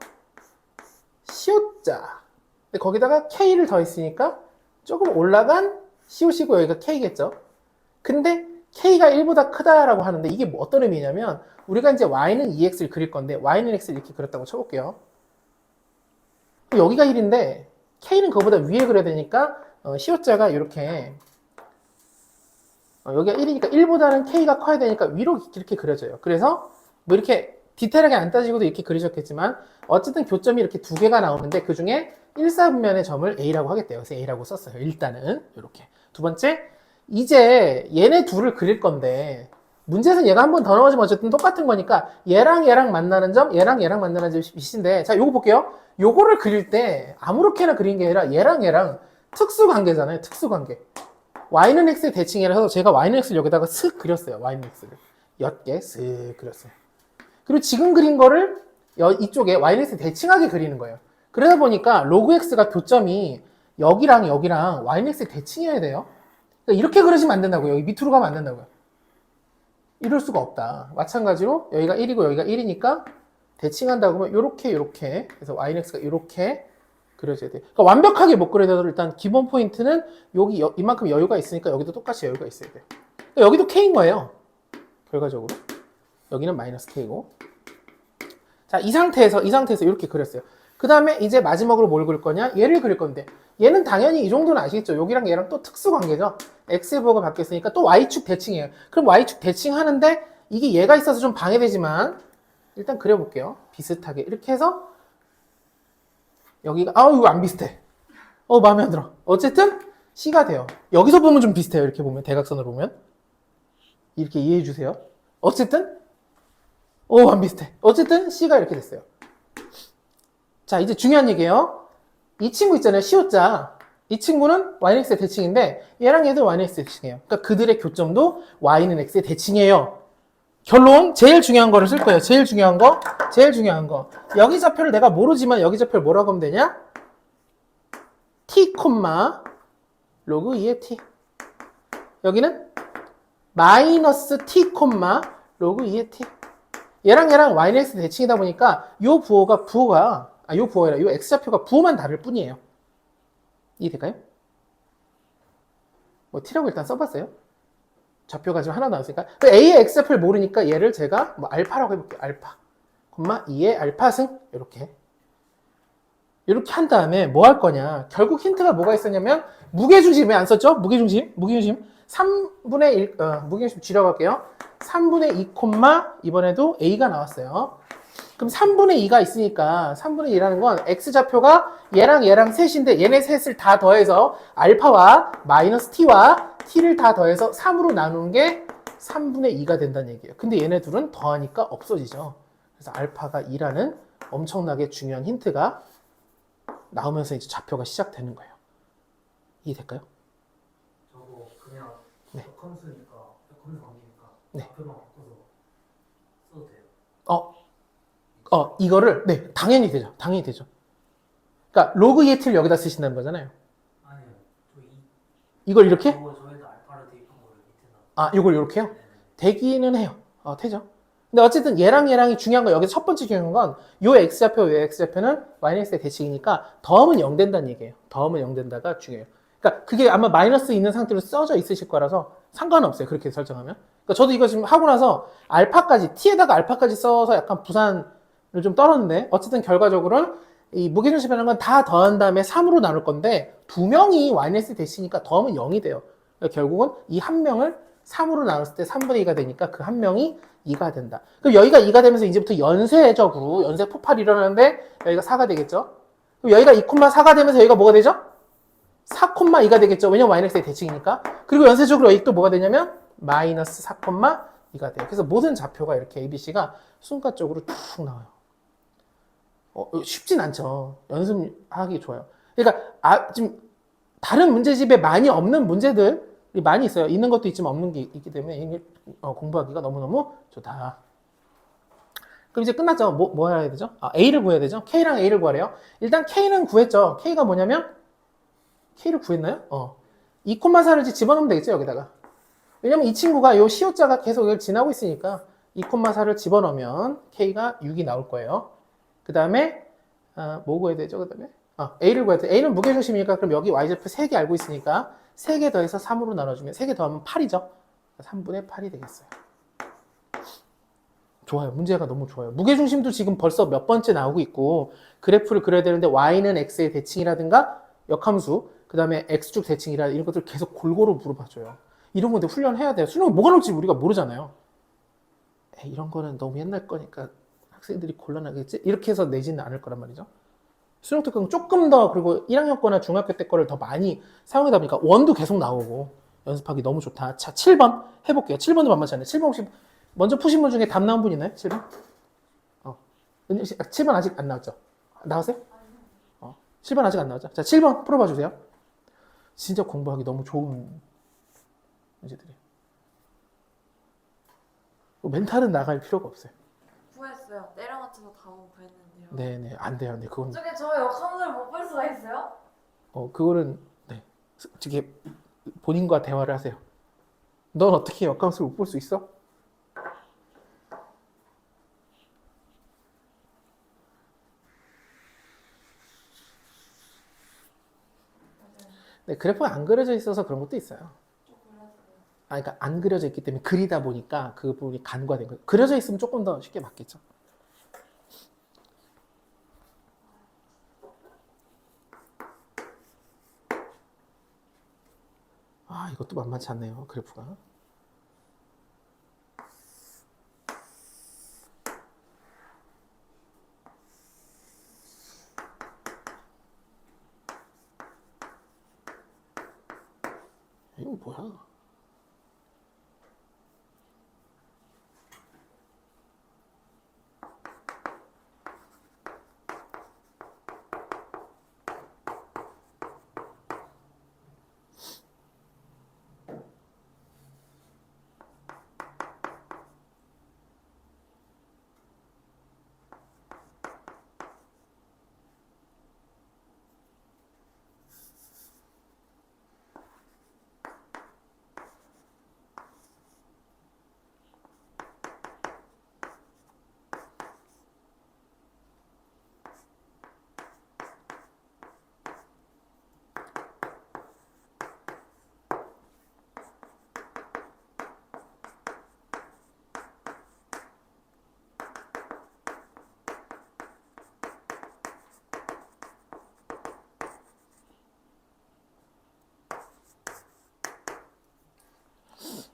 CO자. 근데 거기다가 K를 더했으니까 조금 올라간 COC고 여기가 K겠죠. 근데 K가 1보다 크다라고 하는데 이게 뭐 어떤 의미냐면 우리가 이제 Y는 2X를 그릴 건데 Y는 X를 이렇게 그렸다고 쳐볼게요. 여기가 1인데 K는 그거보다 위에 그려야 되니까 CO자가 이렇게 여기가 1이니까 1보다는 K가 커야 되니까 위로 이렇게 그려져요. 그래서 뭐 이렇게 디테일하게 안 따지고도 이렇게 그리셨겠지만 어쨌든 교점이 이렇게 두 개가 나오는데 그 중에 1사분면의 점을 A라고 하겠대요. 그래서 A라고 썼어요. 일단은 이렇게. 두 번째, 이제 얘네 둘을 그릴 건데 문제에서는 얘가 한 번 더 나오지만 어쨌든 똑같은 거니까 얘랑 만나는 점, 얘랑 만나는 점이 비슷인데 자, 요거 볼게요. 요거를 그릴 때 아무렇게나 그린 게 아니라 얘랑 특수관계잖아요. 특수관계. Y는 X의 대칭이라서 제가 Y는 X를 여기다가 슥 그렸어요. Y는 X를. 옅게 슥 그렸어요. 그리고 지금 그린 거를 이쪽에 Y는 X 대칭하게 그리는 거예요. 그러다 보니까 로그 X가 교점이 여기랑 Y는 X 대칭해야 돼요. 그러니까 이렇게 그리시면 안 된다고요. 여기 밑으로 가면 안 된다고요. 이럴 수가 없다. 마찬가지로 여기가 1이고 여기가 1이니까 대칭한다고 하면 요렇게 그래서 Y는 X가 이렇게 그려져야 돼요. 그러니까 완벽하게 못 그려도 일단 기본 포인트는 여기 이만큼 여유가 있으니까 여기도 똑같이 여유가 있어야 돼요. 그러니까 여기도 K인 거예요. 결과적으로. 여기는 마이너스 K고. 자, 이 상태에서 이렇게 그렸어요. 그 다음에 이제 마지막으로 뭘 그릴 거냐? 얘를 그릴 건데 얘는 당연히 이 정도는 아시겠죠? 여기랑 얘랑 또 특수 관계죠. x의 부호가 바뀌었으니까 또 y축 대칭이에요. 그럼 y축 대칭하는데 이게 얘가 있어서 좀 방해되지만 일단 그려볼게요. 비슷하게 이렇게 해서 여기가 이거 안 비슷해. 마음에 안 들어. 어쨌든 C가 돼요. 여기서 보면 좀 비슷해요. 이렇게 보면 대각선으로 보면 이렇게 이해해 주세요. 어쨌든 안 비슷해. 어쨌든 C가 이렇게 됐어요. 자, 이제 중요한 얘기예요. 이 친구 있잖아요. C호자. 이 친구는 Y는 X의 대칭인데 얘랑 얘도 Y는 X의 대칭이에요. 그러니까 그들의 교점도 Y는 X의 대칭이에요. 결론 제일 중요한 거를 쓸 거예요. 제일 중요한 거. 여기 좌표를 내가 모르지만 여기 좌표를 뭐라고 하면 되냐? T, 로그 2의 T. 여기는 마이너스 T, 로그 2의 T. 얘랑 Y는 X 대칭이다 보니까 요 부호가 요 X좌표가 부호만 다를 뿐이에요. 이해될까요? 뭐 T라고 일단 써봤어요. 좌표가 지금 하나 나왔으니까. A의 X좌표를 모르니까 얘를 제가 뭐 알파라고 해볼게요. 알파, 2의 알파승 이렇게 한 다음에 뭐 할 거냐. 결국 힌트가 뭐가 있었냐면 무게중심 왜 안 썼죠? 무게중심 3분의 1, 무게중심 줄여 갈게요. 3분의 2, 이번에도 A가 나왔어요. 그럼 3분의 2가 있으니까 3분의 2라는 건 X좌표가 얘랑 셋인데 얘네 셋을 다 더해서 알파와 마이너스 T와 T를 다 더해서 3으로 나누는 게 3분의 2가 된다는 얘기예요. 근데 얘네 둘은 더하니까 없어지죠. 그래서 알파가 2라는 엄청나게 중요한 힌트가 나오면서 이제 좌표가 시작되는 거예요. 이해될까요? 저거 그냥 네. 컨스니까 컨스 관계니까 네. 좌표만 바꿔서 써도 돼요. 이거를 당연히 되죠. 그러니까 로그 2의 t를 여기다 쓰신다는 거잖아요. 아니요. 이걸 이렇게? 저희도 알파를 대입한 거를 밑에다. 이걸 이렇게요? 되기는 해요. 되죠. 근데 어쨌든 얘랑이 중요한 거, 여기서 첫 번째 중요한 건 요 x좌표, 요 x좌표는 마이너스의 대칭이니까 더하면 0 된다는 얘기예요. 더하면 0 된다가 중요해요. 그러니까 그게 아마 마이너스 있는 상태로 써져 있으실 거라서 상관없어요. 그렇게 설정하면. 그러니까 저도 이거 지금 하고 나서 알파까지, t에다가 알파까지 써서 약간 부산을 좀 떨었는데 어쨌든 결과적으로는 이 무게중심이라는 건 다 더한 다음에 3으로 나눌 건데 두 명이 마이너스 대칭이니까 더하면 0이 돼요. 그러니까 결국은 이 한 명을 3으로 나눴을 때 3분의 2가 되니까 그 한 명이 2가 된다. 그럼 여기가 2가 되면서 이제부터 연쇄적으로 연쇄 폭발이 일어나는데 여기가 4가 되겠죠. 그럼 여기가 2,4가 되면서 여기가 뭐가 되죠? 4,2가 되겠죠. 왜냐면 마이너스의 대칭이니까. 그리고 연쇄적으로 여기 또 뭐가 되냐면 마이너스 4,2가 돼요. 그래서 모든 좌표가 이렇게 ABC가 순간적으로 쭉 나와요. 쉽진 않죠. 연습하기 좋아요. 그러니까 지금 다른 문제집에 많이 없는 문제들이 많이 있어요. 있는 것도 있지만 없는 게 있기 때문에 공부하기가 너무너무 좋다. 그럼 이제 끝났죠. 뭐 해야 되죠? A를 구해야 되죠. K랑 A를 구하래요. 일단 K는 구했죠. K가 뭐냐면 K를 구했나요? 2,4를 집어넣으면 되겠죠. 여기다가. 왜냐면 이 친구가 요 시호자가 계속 여기를 지나고 있으니까 2,4를 집어넣으면 K가 6이 나올 거예요. 그 다음에 뭐 구해야 되죠? 그 다음에 A를 구해야 돼. A는 무게중심이니까 그럼 여기 Y좌표 3개 알고 있으니까 3개 더해서 3으로 나눠주면 3개 더하면 8이죠. 3분의 8이 되겠어요. 좋아요. 문제가 너무 좋아요. 무게중심도 지금 벌써 몇 번째 나오고 있고 그래프를 그려야 되는데 Y는 X의 대칭이라든가 역함수 그 다음에 X축 대칭이라 이런 것들 계속 골고루 물어봐줘요. 이런 건데 훈련해야 돼요. 수능이 뭐가 나올지 우리가 모르잖아요. 이런 거는 너무 옛날 거니까 학생들이 곤란하겠지? 이렇게 해서 내지는 않을 거란 말이죠. 수능 특강은 조금 더 그리고 1학년 거나 중학교 때 거를 더 많이 사용하다 보니까 원도 계속 나오고 연습하기 너무 좋다. 자, 7번 해볼게요. 7번도 만만치 않네. 7번 혹시 먼저 푸신 분 중에 답 나온 분 있나요? 7번? 7번 아직 안 나왔죠? 나왔어요? 7번 아직 안 나왔죠? 자, 7번 풀어봐 주세요. 진짜 공부하기 너무 좋은 문제들이에요. 멘탈은 나갈 필요가 없어요. 구했어요. 때려 맞춰서 답은 구했는데요. 네네, 안 돼요. 네, 그건. 어떻게 저 역함수를 못 볼 수가 있어요? 그거는, 네. 솔직히 본인과 대화를 하세요. 넌 어떻게 역함수를 못 볼 수 있어? 네, 그래프가 안 그려져 있어서 그런 것도 있어요. 그러니까 안 그려져 있기 때문에 그리다 보니까 그 부분이 간과된 거예요. 그려져 있으면 조금 더 쉽게 맞겠죠. 아, 이것도 만만치 않네요, 그래프가. 이건 뭐야?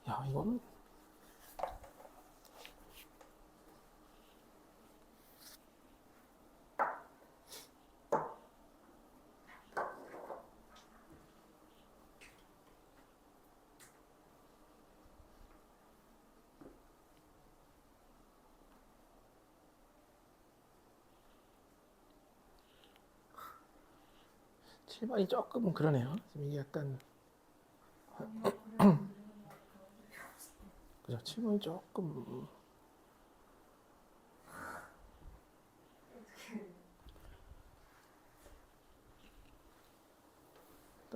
야, 이거는 칠번이 조금 그러네요. 지금 이게 약간 그죠? 7번이 조금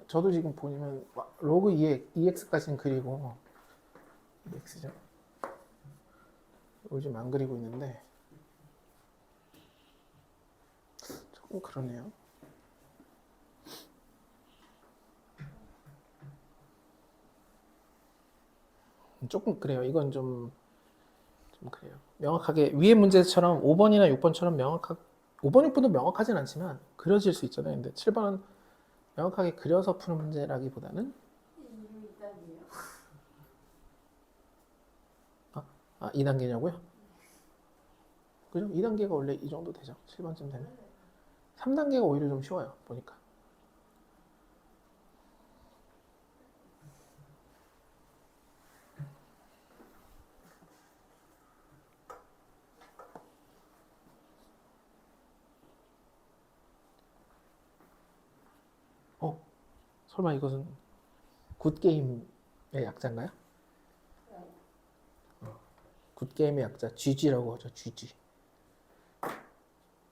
저도 지금 보면 로그 2x까지는 그리고 2x죠. 요즘 안 그리고 있는데 조금 그러네요. 조금 그래요. 이건 좀 그래요. 명확하게 위에 문제처럼 5번이나 6번처럼 5번, 6번도 명확하진 않지만 그려질 수 있잖아요. 근데 7번은 명확하게 그려서 푸는 문제라기보다는 이름이 이단이에요? 2단계냐고요? 그죠? 2단계가 원래 이 정도 되죠. 7번쯤 되면. 3단계가 오히려 좀 쉬워요. 보니까. 설마 이것은 굿게임의 약자인가요? 굿게임의 약자 GG라고 하죠. GG.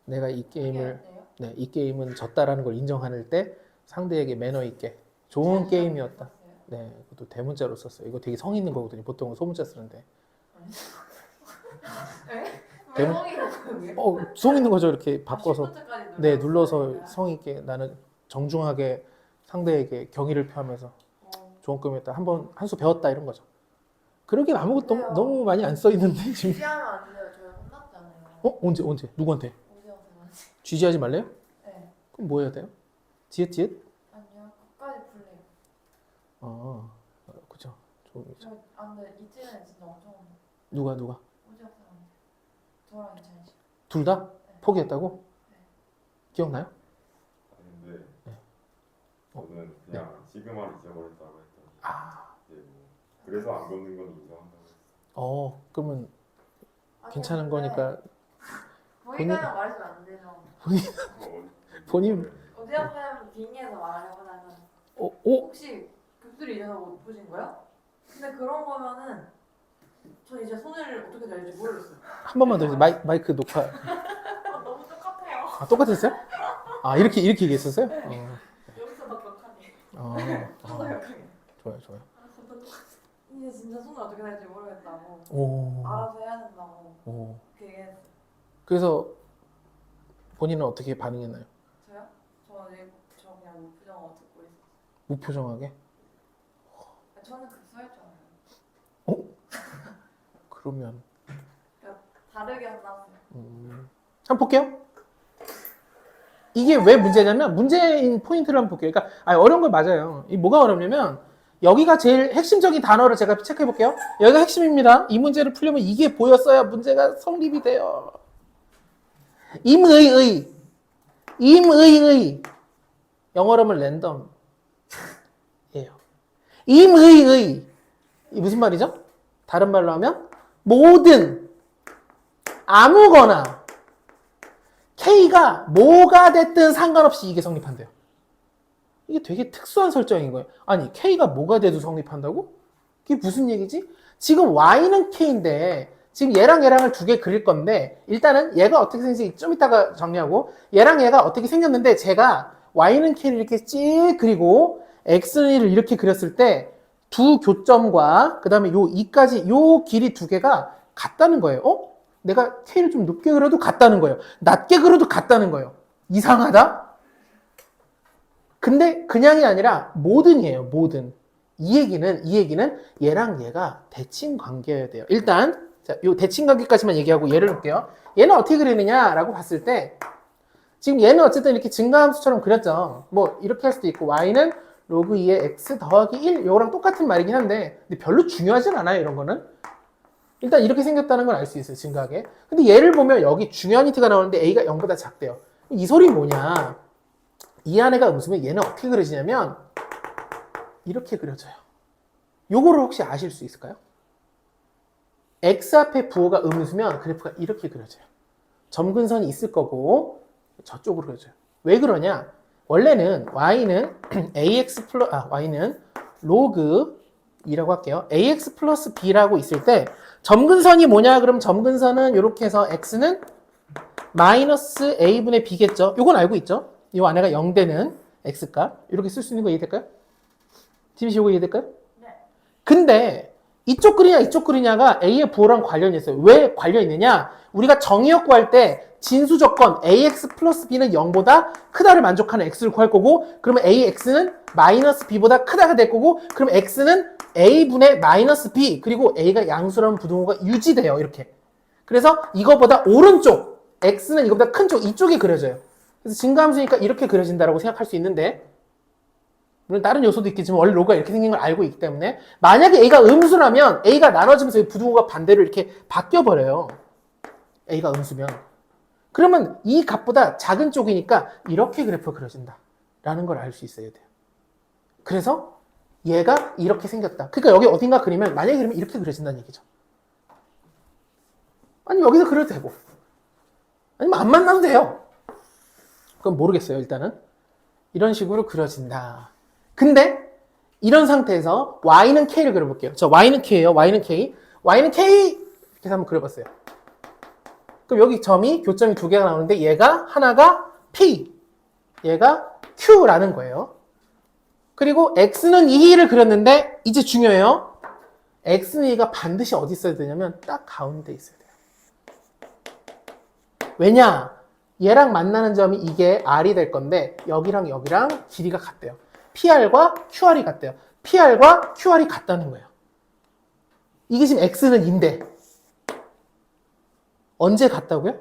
내가 이 게임을 이 게임은 졌다라는 걸 인정할 때 상대에게 매너 있게 좋은 게임이었다. 네, 그것도 대문자로 썼어요. 이거 되게 성 있는 거거든요. 보통은 소문자 쓰는데. 왜 성이 성 있는 거죠. 이렇게 바꿔서 네, 눌러서 눌러서 성 있게 나는 정중하게 상대에게 경의를 표하면서 좋은 게임이었다. 한 수 배웠다 이런 거죠. 그러긴 아무것도 그래요. 너무 많이 안 써 있는데 지금. 지하면 안 돼요. 저희 혼났잖아요. 언제 누구한테? 오지영쌤한테. 쥐지하지 말래요? 네. 그럼 뭐 해야 돼요? 지읒? 아니요. 끝까지 풀래요. 그죠. 좋은 근데 이틀은 진짜 엄청 혼나. 누가? 오지영쌤한테. 저랑 이찬이 씨. 둘 다? 포기했다고? 네. 기억나요? 근데 네. 저는 그냥 시그마를 잊어버렸다고 했더니 아, 이제 뭐 그래서 안 걷는 건 인정한다고 했어요. 그러면 아니, 괜찮은 근데 거니까 보니까 말해주면 안 되죠. 본인 오지영쌤 빙의해서 말하려고는 혹시 급수를 잊어서 못 보신 거예요? 근데 그런 거면은 전 이제 손을 어떻게 될지 모르겠어요. 한 번만 더 해주세요. 마이크 녹화. 너무 똑같아요. 똑같았어요? 이렇게 얘기했었어요? 여기서 더 격하네. 어, 격하게. 좋아요. 이제 진짜 손을 어떻게 될지 모르겠다고. 오. 알아서 해야 된다고. 그렇게 얘기했어요. 그래서 본인은 어떻게 반응했나요? 저요? 저 그냥 무표정으로 듣고 있었어요. 무표정하게? 저는 급수했잖아요. 그러면 다르게 혼났어요. 한번 볼게요. 이게 왜 문제냐면 문제인 포인트를 한번 볼게요. 그러니까 어려운 걸 맞아요. 이 뭐가 어렵냐면 여기가 제일 핵심적인 단어를 제가 체크해 볼게요. 여기가 핵심입니다. 이 문제를 풀려면 이게 보였어야 문제가 성립이 돼요. 임의의. 영어로 하면 랜덤. 예요. 임의의. 이 무슨 말이죠? 다른 말로 하면 모든, 아무거나 K가 뭐가 됐든 상관없이 이게 성립한대요. 이게 되게 특수한 설정인 거예요. 아니, K가 뭐가 돼도 성립한다고? 그게 무슨 얘기지? 지금 Y는 K인데 지금 얘랑 얘랑을 두 개 그릴 건데 일단은 얘가 어떻게 생긴지 좀 이따가 정리하고 얘랑 얘가 어떻게 생겼는데 제가 Y는 K를 이렇게 쭉 그리고 X는 1을 이렇게 그렸을 때 두 교점과 그 다음에 요 2까지 요 길이 두 개가 같다는 거예요. 내가 K를 좀 높게 그려도 같다는 거예요. 낮게 그려도 같다는 거예요. 이상하다? 근데 그냥이 아니라 모든이에요. 모든. 이 얘기는 얘랑 얘가 대칭 관계여야 돼요. 일단 자, 요 대칭 관계까지만 얘기하고 얘를 볼게요. 얘는 어떻게 그리느냐라고 봤을 때 지금 얘는 어쨌든 이렇게 증가함수처럼 그렸죠. 뭐 이렇게 할 수도 있고 y는 로그 2의 x 더하기 1 요거랑 똑같은 말이긴 한데 근데 별로 중요하진 않아요. 이런 거는. 일단 이렇게 생겼다는 걸 알 수 있어요. 증가하게. 근데 얘를 보면 여기 중요한 힌트가 나오는데 a가 0보다 작대요. 이 소리 뭐냐. 이 안에가 음수면 얘는 어떻게 그려지냐면 이렇게 그려져요. 요거를 혹시 아실 수 있을까요? x 앞에 부호가 음수면 그래프가 이렇게 그려져요. 점근선이 있을 거고 저쪽으로 그려져요. 왜 그러냐? 원래는 y는 y는 로그 2라고 할게요. ax 플러스 b라고 있을 때 점근선이 뭐냐? 그럼 점근선은 이렇게 해서 x는 마이너스 a분의 b겠죠. 요건 알고 있죠? 이 안에가 0되는 x값 이렇게 쓸 수 있는 거 이해될까요? 팀씨 이거 이해될까요? 네. 근데 이쪽 그리냐 이쪽 그리냐가 a의 부호랑 관련이 있어요. 왜 관련이 있느냐? 우리가 정의역 구할 때 진수 조건 ax 플러스 b는 0보다 크다를 만족하는 x를 구할 거고 그러면 ax는 마이너스 b보다 크다가 될 거고 그럼 x는 a분의 마이너스 b 그리고 a가 양수라는 부등호가 유지돼요. 이렇게. 그래서 이거보다 오른쪽 x는 이거보다 큰 쪽 이쪽이 그려져요. 그래서 증가함수니까 이렇게 그려진다고 생각할 수 있는데 물론 다른 요소도 있겠지만 원래 로그가 이렇게 생긴 걸 알고 있기 때문에 만약에 a가 음수라면 a가 나눠지면서 이 부등호가 반대로 이렇게 바뀌어버려요. a가 음수면. 그러면 이 값보다 작은 쪽이니까 이렇게 그래프가 그려진다 라는 걸 알 수 있어야 돼요. 그래서 얘가 이렇게 생겼다. 그러니까 여기 어딘가 그리면 만약에 그리면 이렇게 그려진다는 얘기죠. 아니 여기서 그려도 되고 아니면 안 만나도 돼요. 그건 모르겠어요. 일단은 이런 식으로 그려진다. 근데 이런 상태에서 y는 k를 그려볼게요. 저 y는 k예요. y는 k 이렇게 한번 그려봤어요. 그럼 여기 점이 교점이 두 개가 나오는데 얘가 하나가 p 얘가 q라는 거예요. 그리고 x는 2를 그렸는데 이제 중요해요. x는 2가 반드시 어디 있어야 되냐면 딱 가운데 있어야 돼요. 왜냐? 얘랑 만나는 점이 이게 r이 될 건데 여기랑 여기랑 길이가 같대요. PR과 QR이 같대요. PR과 QR이 같다는 거예요. 이게 지금 X는 2인데 언제 같다고요?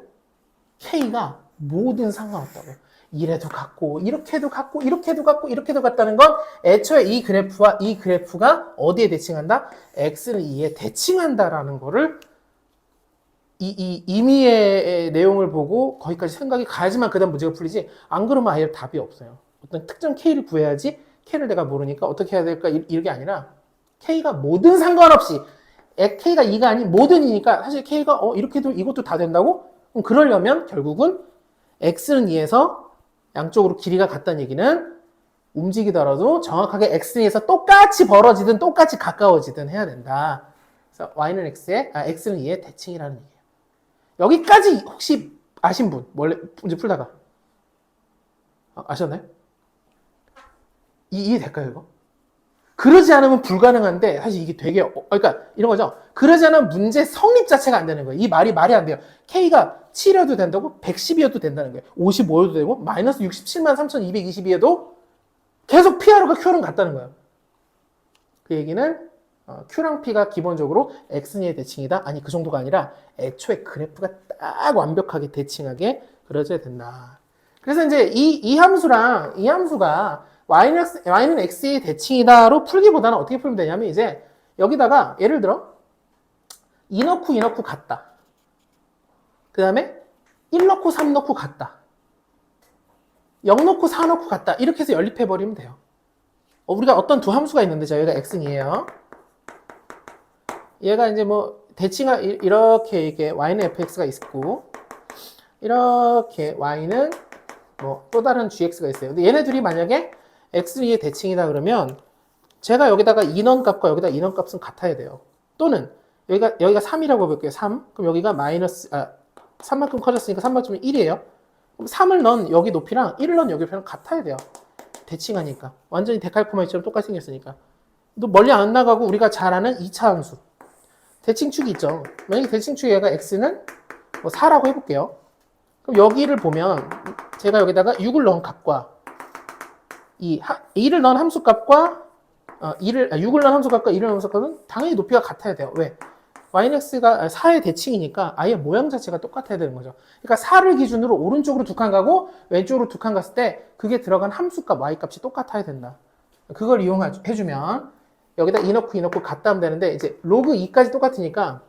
K가 뭐든 상관없다고요. 이래도 같고 이렇게도 같고 이렇게도 같고 이렇게도 같다는 건 애초에 이 그래프와 이 그래프가 어디에 대칭한다? X는 2에 대칭한다라는 거를 이 임의의 내용을 보고 거기까지 생각이 가야지만 그 다음 문제가 풀리지 안 그러면 아예 답이 없어요. 어떤 특정 K를 구해야지 K를 내가 모르니까 어떻게 해야 될까 이게 아니라 K가 뭐든 상관없이 K가 2가 아닌 뭐든이니까 사실 K가 이렇게도 이것도 다 된다고? 그럼 그러려면 결국은 X는 2에서 양쪽으로 길이가 같다는 얘기는 움직이더라도 정확하게 X는 2에서 똑같이 벌어지든 똑같이 가까워지든 해야 된다. 그래서 Y는 X는 2의 대칭이라는 얘기예요. 여기까지 혹시 아신 분? 원래 문제 풀다가 아셨나요? 이해될까요 이거? 그러지 않으면 불가능한데 사실 이게 되게 그러니까 이런 거죠. 그러지 않으면 문제 성립 자체가 안 되는 거예요. 이 말이 안 돼요. K가 7이어도 된다고 110이어도 된다는 거예요. 55여도 되고 마이너스 67만 3222에도 계속 P하고가 Q랑 같다는 거예요. 그 얘기는 Q랑 P가 기본적으로 X의 대칭이다? 아니 그 정도가 아니라 애초에 그래프가 딱 완벽하게 대칭하게 그려져야 된다. 그래서 이제 이 함수랑 이 함수가 y는 x의 대칭이다로 풀기보다는 어떻게 풀면 되냐면 이제 여기다가 예를 들어 2 넣고 2 넣고 같다. 그 다음에 1 넣고 3 넣고 같다. 0 넣고 4 넣고 같다. 이렇게 해서 연립해버리면 돼요. 우리가 어떤 두 함수가 있는데 자 여기가 x는 2예요. 얘가 이제 뭐 대칭하 이렇게 y는 fx가 있고 이렇게 y는 뭐 또 다른 gx가 있어요. 근데 얘네 둘이 만약에 x, 2의 대칭이다 그러면 제가 여기다가 인원 값과 여기다 인원 값은 같아야 돼요. 또는 여기가 3이라고 해볼게요. 3. 그럼 여기가 3만큼 커졌으니까 3만큼은 1이에요. 그럼 3을 넣은 여기 높이랑 1을 넣은 여기 높이랑 같아야 돼요. 대칭하니까. 완전히 데칼코마니처럼 똑같이 생겼으니까. 또 멀리 안 나가고 우리가 잘 아는 2차 함수. 대칭축이 있죠. 만약에 대칭축 얘가 x는 뭐 4라고 해볼게요. 그럼 여기를 보면 제가 여기다가 6을 넣은 값과 2를 넣은 함수 값과 6을 넣은 함수 값과 2를 넣은 함수 값은 당연히 높이가 같아야 돼요. 왜? yx가 4의 대칭이니까 아예 모양 자체가 똑같아야 되는 거죠. 그러니까 4를 기준으로 오른쪽으로 두 칸 가고 왼쪽으로 두 칸 갔을 때 그게 들어간 함수값 y값이 똑같아야 된다. 그걸 이용해주면 여기다 2 넣고 2 넣고 같다 하면 되는데 이제 로그 2까지 똑같으니까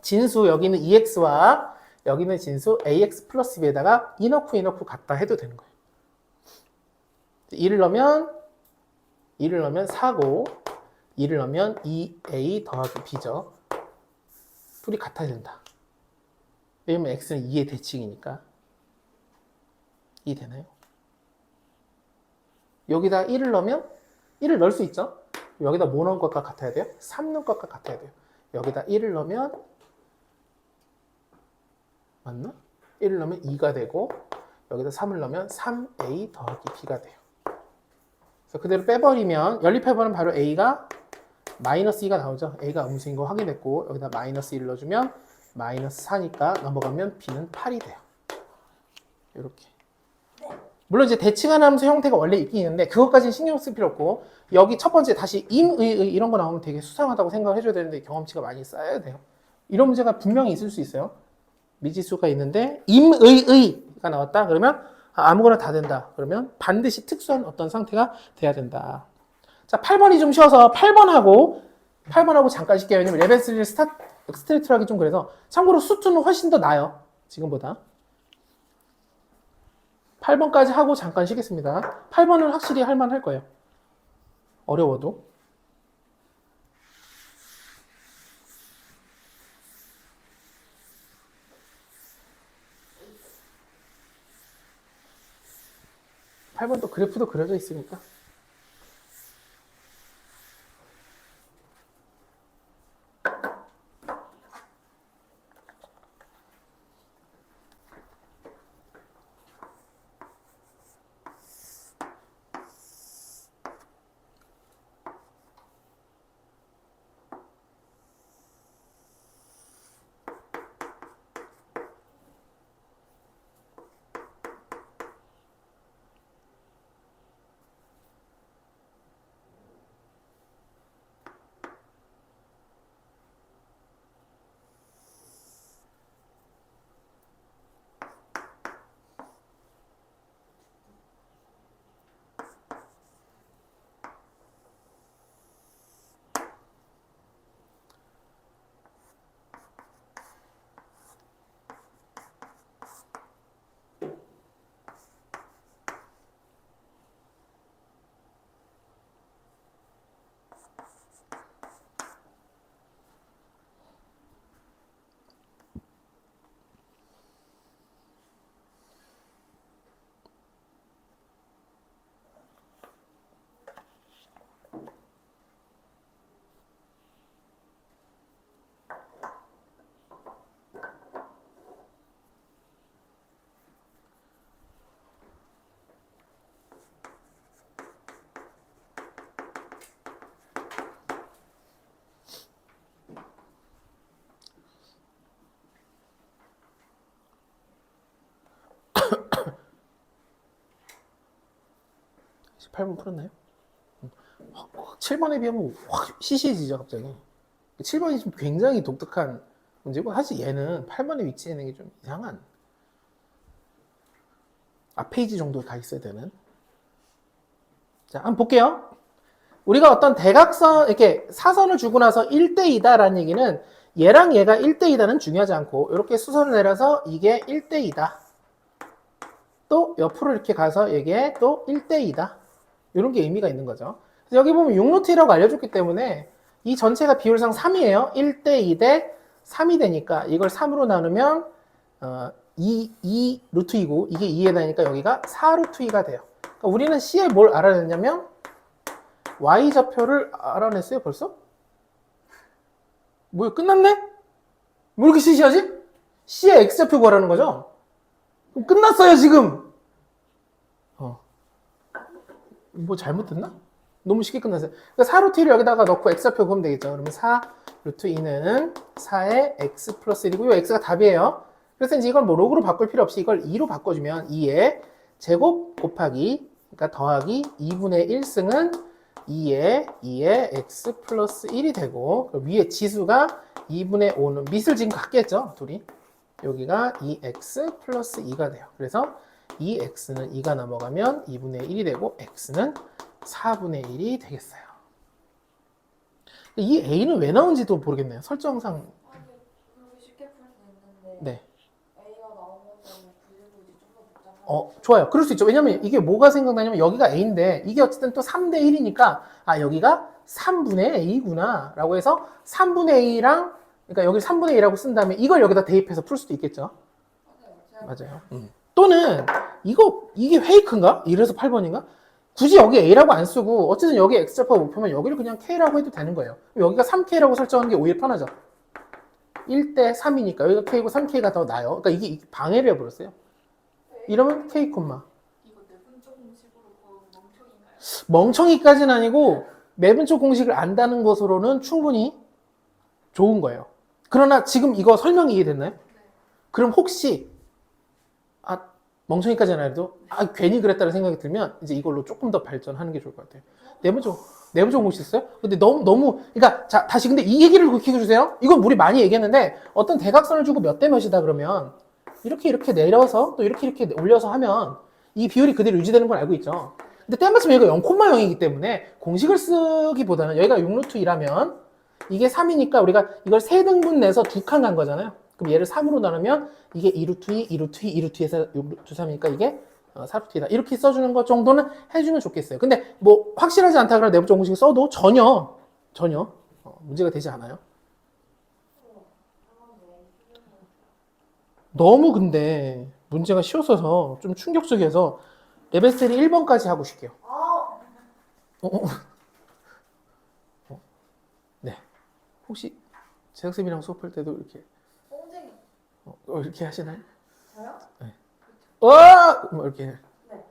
진수 여기는 2x와 여기는 진수 ax 플러스 b에다가 2 넣고 2 넣고 같다 해도 되는 거예요. 2를 넣으면 4고 2를 넣으면 2a 더하기 b죠. 둘이 같아야 된다. 왜냐면 x는 2의 대칭이니까. 2 되나요? 여기다 1을 넣으면 1을 넣을 수 있죠. 여기다 뭐 넣은 것과 같아야 돼요? 3 넣은 것과 같아야 돼요. 여기다 1을 넣으면 맞나? 1을 넣으면 2가 되고 여기다 3을 넣으면 3a 더하기 b가 돼요. 그래서 그대로 빼버리면 연립해버리면 바로 a가 마이너스 2가 나오죠. a가 음수인 거 확인했고 여기다 마이너스 1을 넣어주면 마이너스 4니까 넘어가면 b는 8이 돼요. 이렇게. 물론 이제 대칭하는 함수 형태가 원래 있긴 있는데 그것까지는 신경 쓸 필요 없고 여기 첫 번째 다시 임의 이런 거 나오면 되게 수상하다고 생각을 해줘야 되는데 경험치가 많이 쌓여야 돼요. 이런 문제가 분명히 있을 수 있어요. 미지수가 있는데 임의가 나왔다 그러면 아무거나 다 된다 그러면 반드시 특수한 어떤 상태가 돼야 된다. 자 8번이 좀 쉬워서 8번하고 잠깐 쉴게요. 왜냐면 레벨 3 스트레이트로 하기 좀 그래서 참고로 수투는 훨씬 더 나아요. 지금보다 8번까지 하고 잠깐 쉬겠습니다. 8번은 확실히 할만할 거예요. 어려워도. 팔 번 또 그래프도 그려져 있으니까. 시 8번 풀었나요? 7번에 비하면 확 시시해지죠 갑자기. 7번이 좀 굉장히 독특한 문제고 사실 얘는 8번에 위치해 있는 게 좀 이상한 앞 페이지 정도 가 있어야 되는 자, 한번 볼게요. 우리가 어떤 대각선, 이렇게 사선을 주고 나서 1대2다라는 얘기는 얘랑 얘가 1대2다는 중요하지 않고 이렇게 수선을 내려서 이게 1대2다. 또 옆으로 이렇게 가서 이게 또 1대2다. 이런 게 의미가 있는 거죠. 그래서 여기 보면 6루트라고 알려줬기 때문에 이 전체가 비율상 3이에요. 1대2 대 3이 되니까 이걸 3으로 나누면 2 루트 2고 이게 2에다니까 여기가 4 루트 2가 돼요. 그러니까 우리는 C에 뭘 알아냈냐면 Y좌표를 알아냈어요 벌써? 뭐야 끝났네? 뭐 이렇게 시시하지? C의 X좌표 구하라는 거죠? 그럼 끝났어요 지금. 뭐 잘못됐나? 너무 쉽게 끝났어요. 그러니까 4 루트 1을 여기다가 넣고 X좌표 구하면 되겠죠. 그러면 4 루트 2는 4의 X 플러스 1이고 이 X가 답이에요. 그래서 이제 이걸 뭐 로그로 바꿀 필요 없이 이걸 2로 바꿔주면 2의 제곱 곱하기 그러니까 더하기 2분의 1승은 2의 X 플러스 1이 되고 위에 지수가 2분의 5는 밑을 지금 같겠죠 둘이. 여기가 2x 플러스 2가 돼요. 그래서 2x는 2가 넘어가면 2분의 1이 되고 x는 4분의 1이 되겠어요. 이 a는 왜 나온지도 모르겠네요. 설정상. 아니, 여기 쉽게 풀 수 있는데 네. A가 나오는 거는 분류도 이제 좀 더 복잡하고 좋아요. 그럴 수 있죠. 왜냐면 이게 뭐가 생각나냐면 여기가 a인데 이게 어쨌든 또 3대 1이니까 아 여기가 3분의 a구나 라고 해서 3분의 a랑 그러니까 여기 3분의 1이라고 쓴 다음에 이걸 여기다 대입해서 풀 수도 있겠죠. 맞아요. 또는 이게 페이크인가? 이래서 8번인가? 굳이 여기 a라고 안 쓰고 어쨌든 여기 x좌표가 목표면 여기를 그냥 k라고 해도 되는 거예요. 여기가 3k라고 설정하는 게 오히려 편하죠. 1대 3이니까 여기가 k고 3k가 더 나아요. 그러니까 이게 방해를 해버렸어요. 이러면 k, 이거 내분적 공식으로 구하면 멍청인가요? 멍청이까지는 아니고 매분적 공식을 안다는 것으로는 충분히 좋은 거예요. 그러나 지금 이거 설명이 이해됐나요? 그럼 혹시 멍청이까지는 아니라도 괜히 그랬다는 생각이 들면 이제 이걸로 조금 더 발전하는 게 좋을 것 같아요. 내분적 공식 있어요? 근데 너무 그러니까 자 다시 근데 이 얘기를 그렇게 해주세요. 이건 우리 많이 얘기했는데 어떤 대각선을 주고 몇 대 몇이다 그러면 이렇게 내려서 또 이렇게 올려서 하면 이 비율이 그대로 유지되는 걸 알고 있죠. 근데 때마침 여기가 0,0이기 때문에 공식을 쓰기보다는 여기가 6루트 2라면 이게 3이니까 우리가 이걸 3등분 내서 2칸 간 거잖아요. 그럼 얘를 3으로 나누면 이게 2루트 2, 2루트 2, 2루트 2에서 6루트 3이니까 이게 4루트 2다. 이렇게 써주는 것 정도는 해주면 좋겠어요. 근데 뭐 확실하지 않다 그러나 내부적 공식 써도 전혀 문제가 되지 않아요. 너무 근데 문제가 쉬웠어서 좀 충격적이어서 레벨 스테이 1번까지 하고 싶게요. 네. 혹시 재학생이랑 수업할 때도 이렇게 뽕쟁이 이렇게 하시나요? 저요? 네. 뭐 이렇게. 네.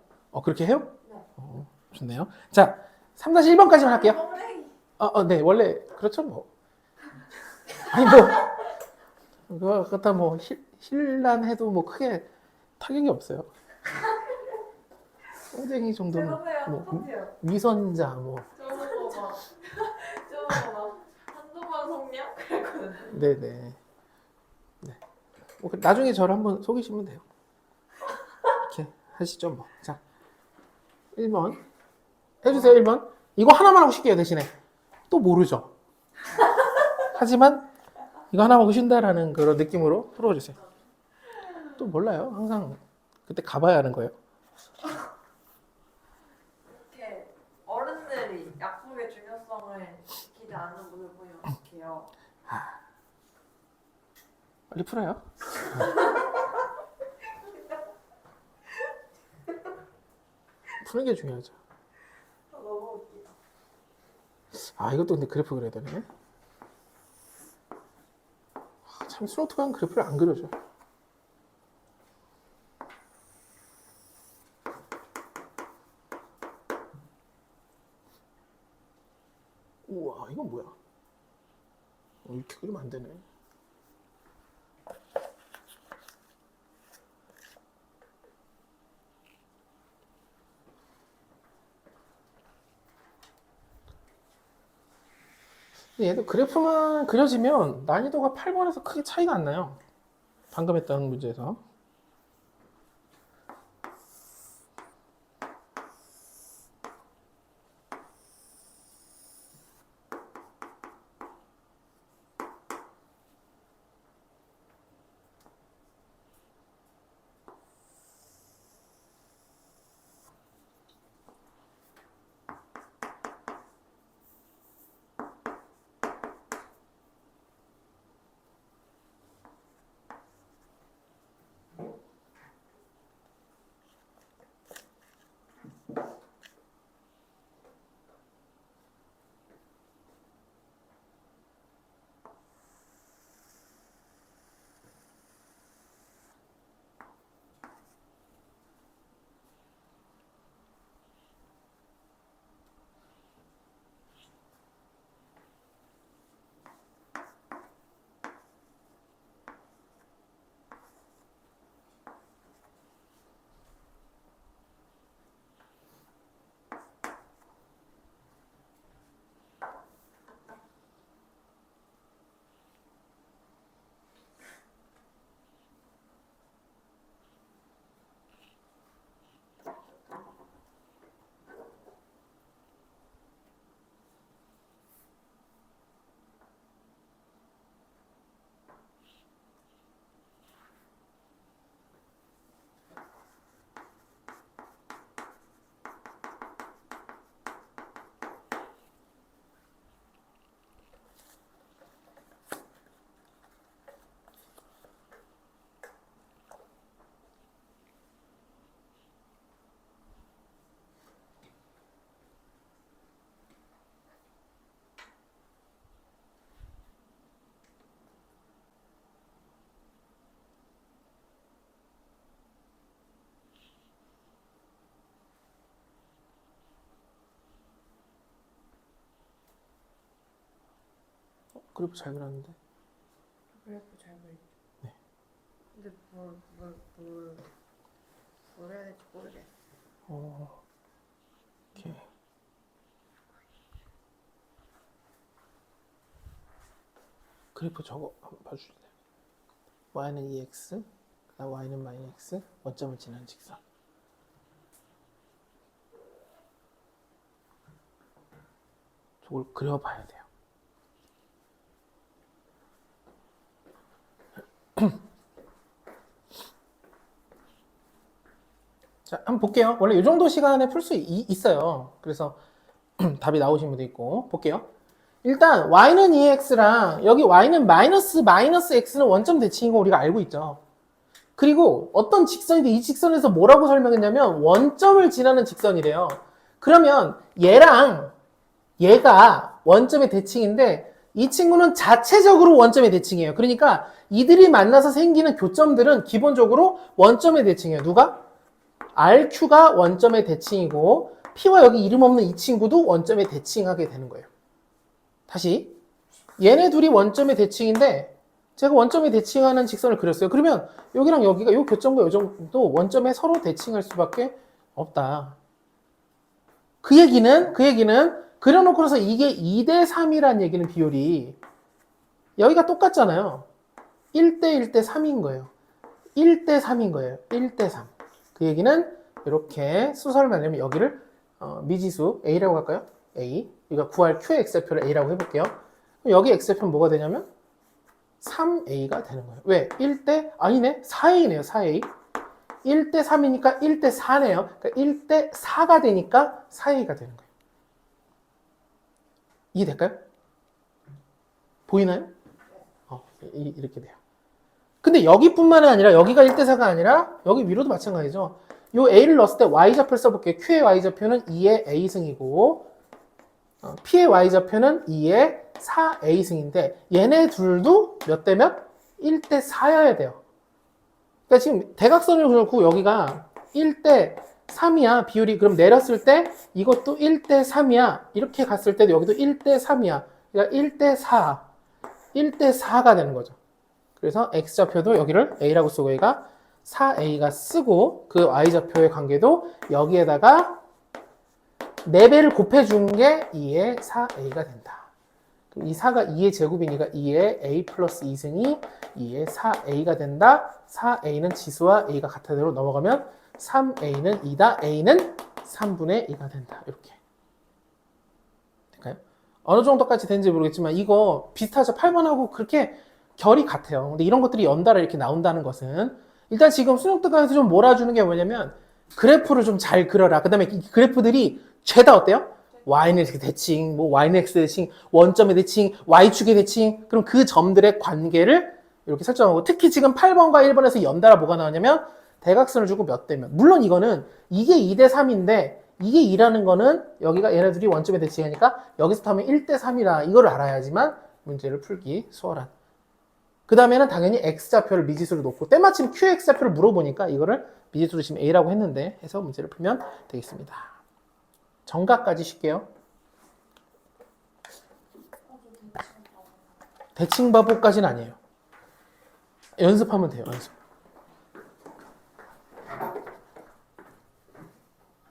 그렇게 해요? 네. 좋네요. 자, 3-1번까지만 할게요. 뽕쟁이 네, 원래 그렇죠 뭐. 아니 뭐 그렇다 뭐 힐난해도 뭐 크게 타격이 없어요. 뽕쟁이 정도는 죄송해요 뭐 똑같아요 위선자 뭐. 저거 막 한두 번 속냐? 그랬거든요. 네네. 네. 뭐 나중에 저를 한번 속이시면 돼요. 이렇게 하시죠 뭐. 자, 1번 해주세요. 1번. 이거 하나만 하고 쉴게요 대신에. 또 모르죠. 하지만 이거 하나 하고 쉰다라는 그런 느낌으로 풀어주세요. 또 몰라요. 항상 그때 가봐야 하는 거예요. 이렇게 어른들이 약속의 중요성을 지키지 않는 분을 보면 어떡해요? 빨리 풀어요. 푸는 게 중요하죠. 너무 웃기다. 이것도 근데 그래프 그려야 되네. 참 슬로트 간 그래프를 안 그려줘. 우와, 이건 뭐야? 이렇게 그리면 안 되네. 근데 얘도 그래프만 그려지면 난이도가 8번에서 크게 차이가 안 나요. 방금 했던 문제에서. 그래프 잘 그렸는데. 그래프 잘 그리죠. 네. 근데 뭘 해야 될지 모르겠어. 오케이. 그래프 저거 한번 봐주실래요? y는 2x, 그다음 y는 마이너스 x, 원점을 지나는 직선. 저걸 그려봐야 돼요. 자, 한번 볼게요. 원래 이 정도 시간에 풀 수 있어요. 그래서 답이 나오신 분도 있고 볼게요. 일단 y는 2x랑 여기 y는 마이너스 x는 원점 대칭인 거 우리가 알고 있죠. 그리고 어떤 직선인데 이 직선에서 뭐라고 설명했냐면 원점을 지나는 직선이래요. 그러면 얘랑 얘가 원점의 대칭인데 이 친구는 자체적으로 원점의 대칭이에요. 그러니까 이들이 만나서 생기는 교점들은 기본적으로 원점의 대칭이에요. 누가? RQ가 원점의 대칭이고 P와 여기 이름 없는 이 친구도 원점의 대칭하게 되는 거예요. 다시 얘네 둘이 원점의 대칭인데 제가 원점의 대칭하는 직선을 그렸어요. 그러면 여기랑 여기가 이 교점과 이 정도 원점에 서로 대칭할 수밖에 없다. 그 얘기는 그려놓고 나서 이게 2대 3이라는 얘기는 비율이 여기가 똑같잖아요. 1대 1대 3인 거예요. 1대 3인 거예요. 1대 3. 그 얘기는 이렇게 수설을 만들면 여기를 미지수 A라고 할까요? A. 우리가 구할 Q의 X좌표를 A라고 해볼게요. 그럼 여기 X좌표는 뭐가 되냐면 3A가 되는 거예요. 왜? 1대, 아니네. 4A네요. 4A. 1대 3이니까 1대 4네요. 그러니까 1대 4가 되니까 4A가 되는 거예요. 이해될까요? 보이나요? 이렇게 돼요. 근데 여기뿐만 아니라 여기가 1대 4가 아니라 여기 위로도 마찬가지죠. 요 A를 넣었을 때 Y좌표를 써볼게요. Q의 Y좌표는 2의 A승이고 P의 Y좌표는 2의 4A승인데 얘네 둘도 몇 대 몇? 1대 4여야 돼요. 그러니까 지금 대각선을 그렇고 여기가 1대 3이야. 비율이. 그럼 내렸을 때 이것도 1대 3이야. 이렇게 갔을 때도 여기도 1대 3이야. 그러니까 1대 4. 1대 4가 되는 거죠. 그래서 X좌표도 여기를 A라고 쓰고 얘가 4A가 쓰고 그 Y좌표의 관계도 여기에다가 4배를 곱해준 게 2의 4A가 된다. 이 4가 2의 제곱이니까 2의 A 플러스 2승이 2의 4A가 된다. 4A는 지수와 A가 같은 대로 넘어가면 3A는 2다. A는 3분의 2가 된다. 이렇게. 될까요? 어느 정도까지 되는지 모르겠지만 이거 비슷하죠? 8번하고 그렇게 결이 같아요. 근데 이런 것들이 연달아 이렇게 나온다는 것은 일단 지금 수능특강에서 좀 몰아주는 게 뭐냐면 그래프를 좀 잘 그려라. 그 다음에 이 그래프들이 죄다 어때요? y는 이렇게 대칭, 뭐 y는 x 대칭, 원점의 대칭, y축의 대칭. 그럼 그 점들의 관계를 이렇게 설정하고 특히 지금 8번과 1번에서 연달아 뭐가 나오냐면 대각선을 주고 몇 대 몇. 물론 이거는 이게 2대 3인데 이게 2라는 거는 여기가 얘네들이 원점의 대칭이니까 여기서 하면 1대 3이라 이걸 알아야지만 문제를 풀기 수월한. 그 다음에는 당연히 X좌표를 미지수로 놓고 때마침 QX좌표를 물어보니까 이거를 미지수로 지금 A라고 했는데 해서 문제를 풀면 되겠습니다. 정각까지 쉴게요. 대칭 바보까지는 아니에요. 연습하면 돼요. 연습.